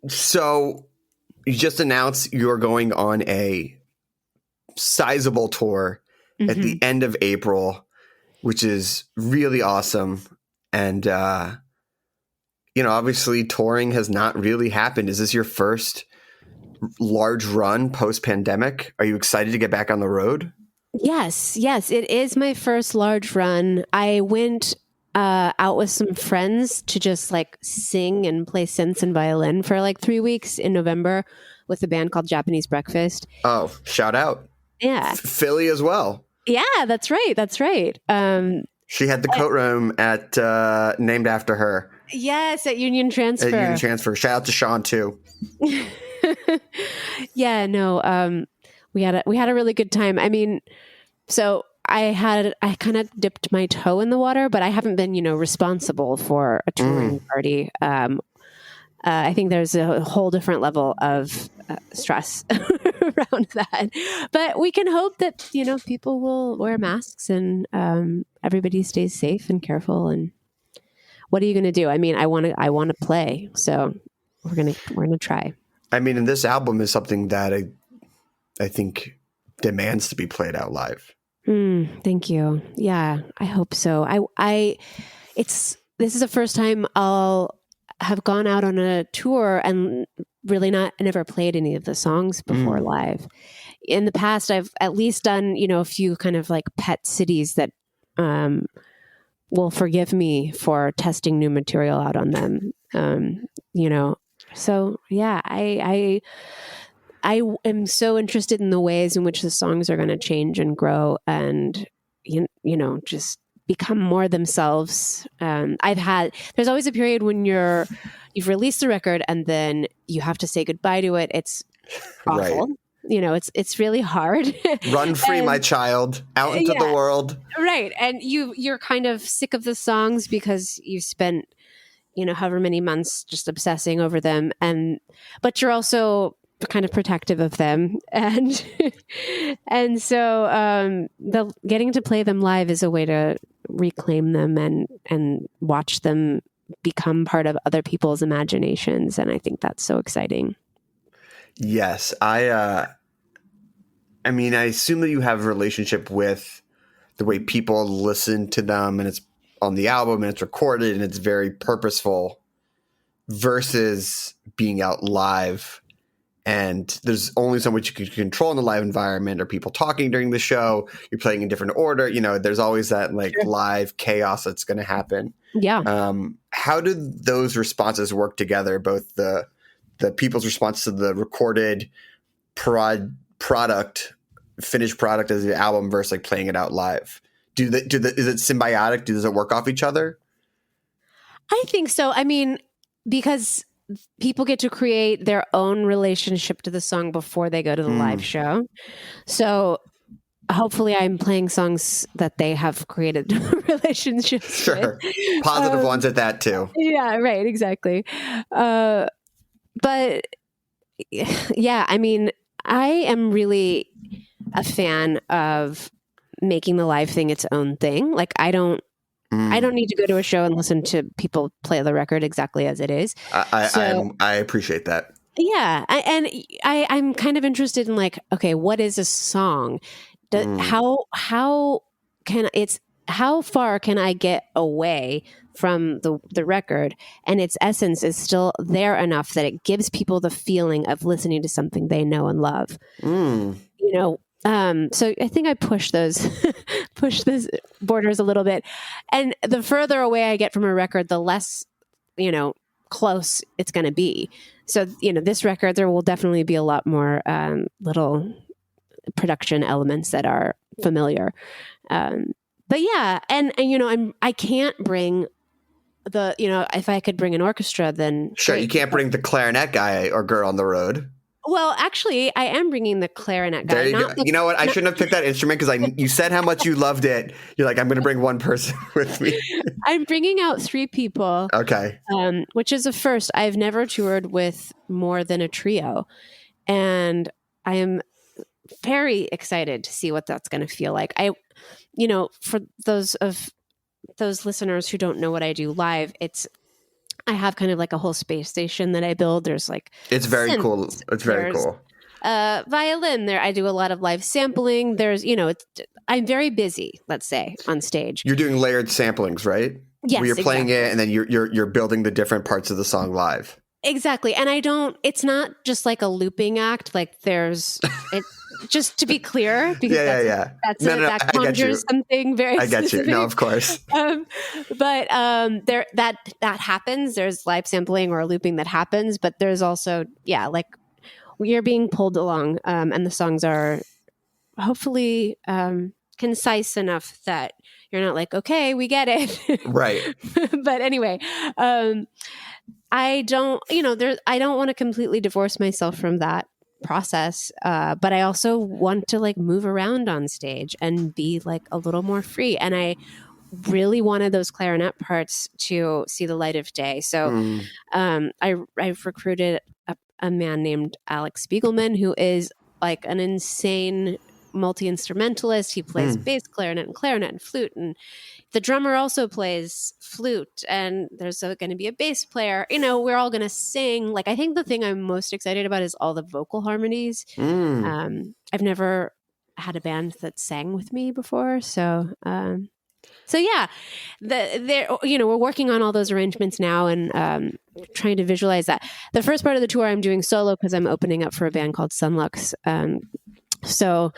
So you just announced you're going on a sizable tour at the end of April, which is really awesome. And, obviously touring has not really happened. Is this your first large run post-pandemic? Are you excited to get back on the road? Yes, it is my first large run. I went out with some friends to just like sing and play synths and violin for like 3 weeks in November with a band called Japanese Breakfast. Oh, shout out. Yeah. Philly as well. Yeah, that's right. She had the coat room at named after her. Yes, at Union Transfer. At Union Transfer. Shout out to Sean too. Yeah, no. We had a really good time. I mean, so I kind of dipped my toe in the water, but I haven't been, responsible for a touring party. I think there's a whole different level of stress around that. But we can hope that, people will wear masks and everybody stays safe and careful. And what are you going to do? I mean, I want to play. So we're going to try. I mean, and this album is something that I think demands to be played out live. Thank you. Yeah, I hope so. This is the first time I'll have gone out on a tour and really never played any of the songs before live. In the past, I've at least done, a few kind of like pet cities that will forgive me for testing new material out on them. So yeah, I am so interested in the ways in which the songs are going to change and grow and, just become more themselves. There's always a period when you've released the record and then you have to say goodbye to it. It's awful. Right. It's really hard. Run free, my child, out into the world. Right. And you're kind of sick of the songs because you spent, however many months just obsessing over them. But you're also kind of protective of them. And so the getting to play them live is a way to reclaim them and watch them become part of other people's imaginations. And I think that's so exciting. Yes. I assume that you have a relationship with the way people listen to them and it's on the album and it's recorded and it's very purposeful versus being out live. And there's only so much you can control in the live environment. Or people talking during the show? You're playing in different order. There's always that live chaos that's going to happen. Yeah. How did those responses work together? Both the people's response to the recorded product, finished product as the album versus playing it out live. Is it symbiotic? Does it work off each other? I think so. I mean, because people get to create their own relationship to the song before they go to the live show. So hopefully I'm playing songs that they have created relationships with. Positive ones at that too. Yeah, right. Exactly. But yeah, I mean, I am really a fan of making the live thing its own thing. I don't need to go to a show and listen to people play the record exactly as it is. I appreciate that. Yeah. I'm kind of interested in okay, what is a song? How far can I get away from the record and its essence is still there enough that it gives people the feeling of listening to something they know and love. So I think I push those borders a little bit. And the further away I get from a record, the less, close it's going to be. So, this record, there will definitely be a lot more little production elements that are familiar. But yeah, and I can't bring if I could bring an orchestra, then sure. You can't bring the clarinet guy or girl on the road. Well, actually, I am bringing the clarinet guy. There you go. You know what? I shouldn't have picked that instrument because you said how much you loved it. You're like, I'm going to bring one person with me. I'm bringing out 3 people. Okay. Which is a first. I've never toured with more than a trio. And I am very excited to see what that's going to feel like. For those listeners who don't know what I do live, I have kind of like a whole space station that I build. There's like It's very cool. It's very there's, cool. Violin there. I do a lot of live sampling. There's, I'm very busy, let's say, on stage. You're doing layered samplings, right? Yes, where you're playing exactly. it and then you're building the different parts of the song live. Exactly. And it's not just like a looping act. Like just to be clear, because that conjures something very I get specific. you. No, of course. But that happens. There's live sampling or looping that happens, but there's also, like we are being pulled along, and the songs are hopefully concise enough that you're not like, okay, we get it. Right. But anyway, I don't want to completely divorce myself from that process. But I also want to like move around on stage and be like a little more free. And I really wanted those clarinet parts to see the light of day. So I've recruited a man named Alex Spiegelman, who is like an insane multi-instrumentalist. He plays bass clarinet and flute, and the drummer also plays flute, and there's going to be a bass player. We're all going to sing. Like, I think the thing I'm most excited about is all the vocal harmonies. I've never had a band that sang with me before, so yeah, we're working on all those arrangements now and trying to visualize that. The first part of the tour I'm doing solo because I'm opening up for a band called Sunlux. So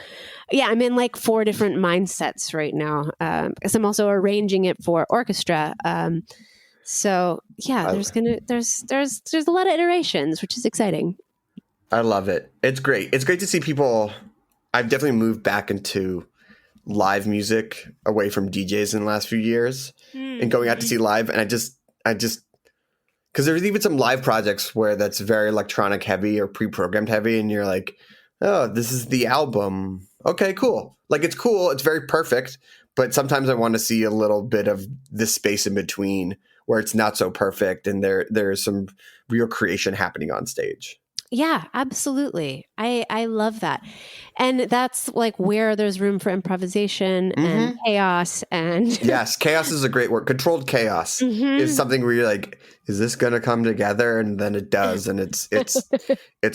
yeah, I'm in like 4 different mindsets right now, because I'm also arranging it for orchestra. So yeah, there's a lot of iterations, which is exciting. I love it. It's great. It's great to see people. I've definitely moved back into live music away from DJs in the last few years and going out to see live. And I just, because there's even some live projects where that's very electronic heavy or pre-programmed heavy. And you're like, oh, this is the album. Okay, cool. Like, it's cool. It's very perfect. But sometimes I want to see a little bit of the space in between where it's not so perfect. And there's some real creation happening on stage. Yeah, absolutely. I love that. And that's like where there's room for improvisation and chaos. And yes, chaos is a great word. Controlled chaos is something where you're like, is this going to come together? And then it does. And it's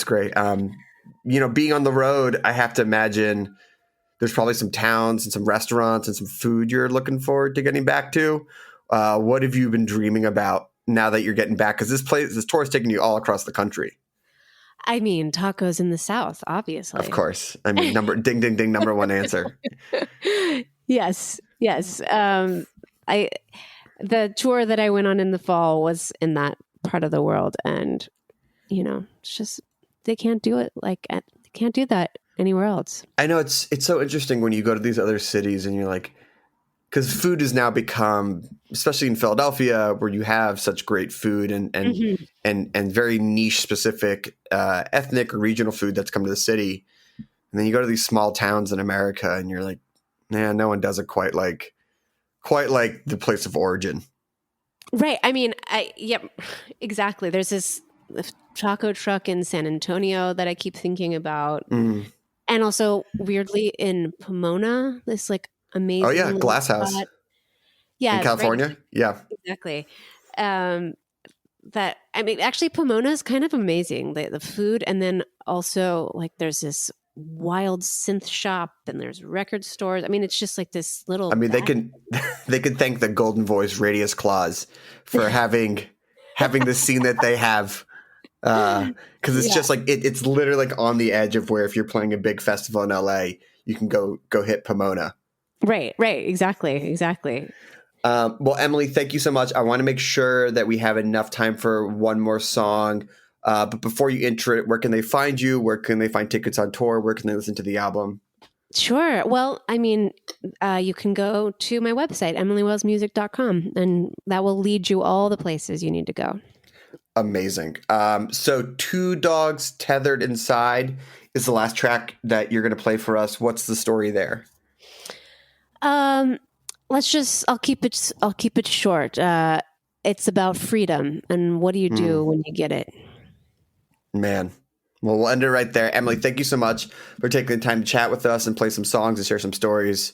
great. Being on the road, I have to imagine there's probably some towns and some restaurants and some food you're looking forward to getting back to. What have you been dreaming about now that you're getting back? Because this tour is taking you all across the country. I mean, tacos in the South, obviously. Of course. I mean, ding, ding, ding, number one answer. Yes. The tour that I went on in the fall was in that part of the world. And, it's just, they can't do it they can't do that anywhere else. I know it's so interesting when you go to these other cities and you're like, because food has now become, especially in Philadelphia, where you have such great food and very niche specific ethnic or regional food that's come to the city. And then you go to these small towns in America and you're like, man, no one does it quite like the place of origin. Right. I mean, exactly. There's this taco truck in San Antonio that I keep thinking about. And also weirdly in Pomona, this like amazing. Oh yeah, Glass House. Yeah, in California. Right. Yeah, exactly. Actually, Pomona is kind of amazing. The food, and then also like there's this wild synth shop, and there's record stores. I mean, it's just like this little. they can thank the Golden Voice Radius Clause for having the scene that they have. Because it's just like it's literally like on the edge of where if you're playing a big festival in LA, you can go hit Pomona. Right. Exactly. Well, Emily, thank you so much. I want to make sure that we have enough time for one more song. But before you enter it, where can they find you? Where can they find tickets on tour? Where can they listen to the album? Sure. Well, I mean, you can go to my website, emilywellsmusic.com, and that will lead you all the places you need to go. Amazing. So 2 Dogs Tethered Inside is the last track that you're going to play for us. What's the story there? I'll keep it short. It's about freedom and what do you do when you get it? Man. Well, we'll end it right there. Emily, thank you so much for taking the time to chat with us and play some songs and share some stories.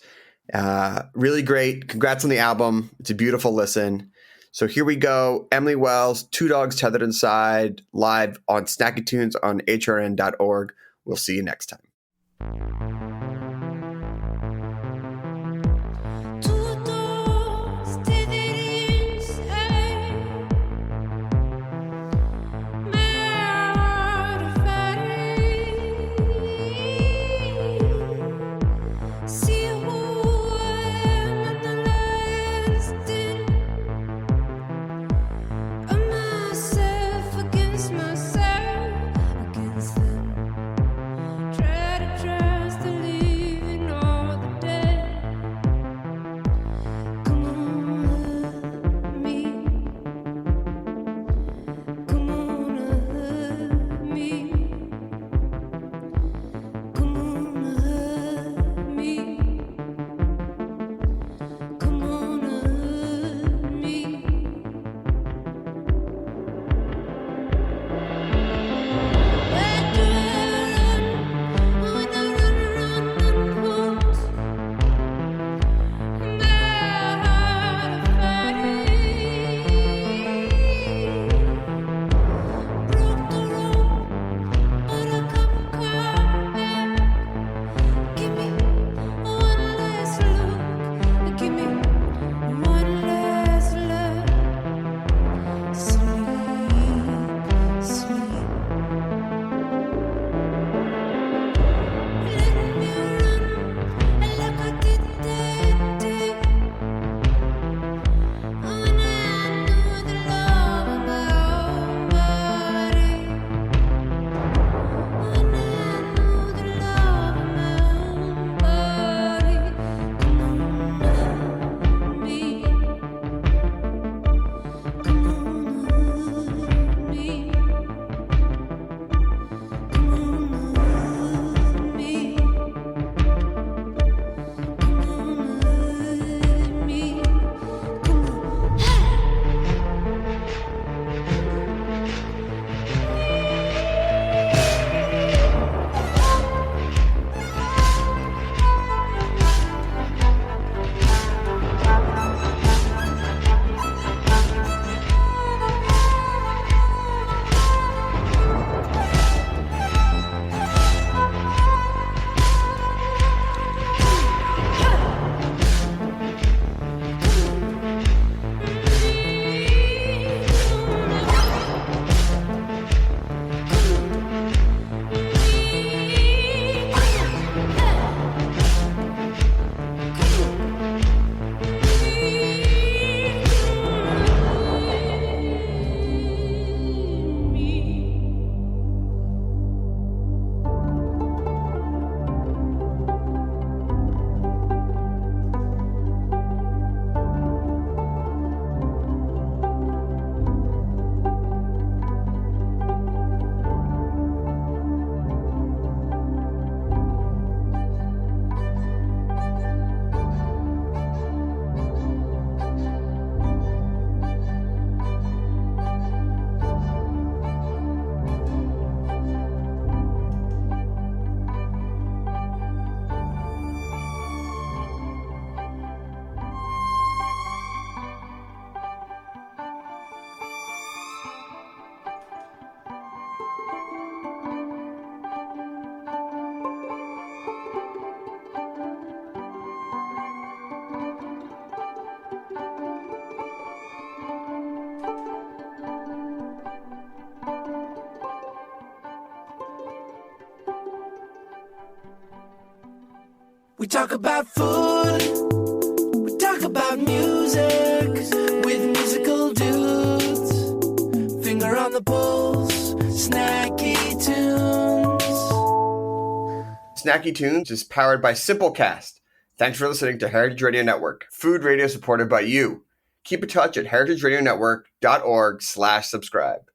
Really great. Congrats on the album. It's a beautiful listen. So here we go. Emily Wells, Two Dogs Tethered Inside, live on Snacky Tunes on hrn.org. We'll see you next time. We talk about food, we talk about music with musical dudes. Finger on the pulse, snacky tunes. Snacky Tunes is powered by Simplecast. Thanks for listening to Heritage Radio Network, food radio supported by you. Keep in touch at heritageradionetwork.org/subscribe.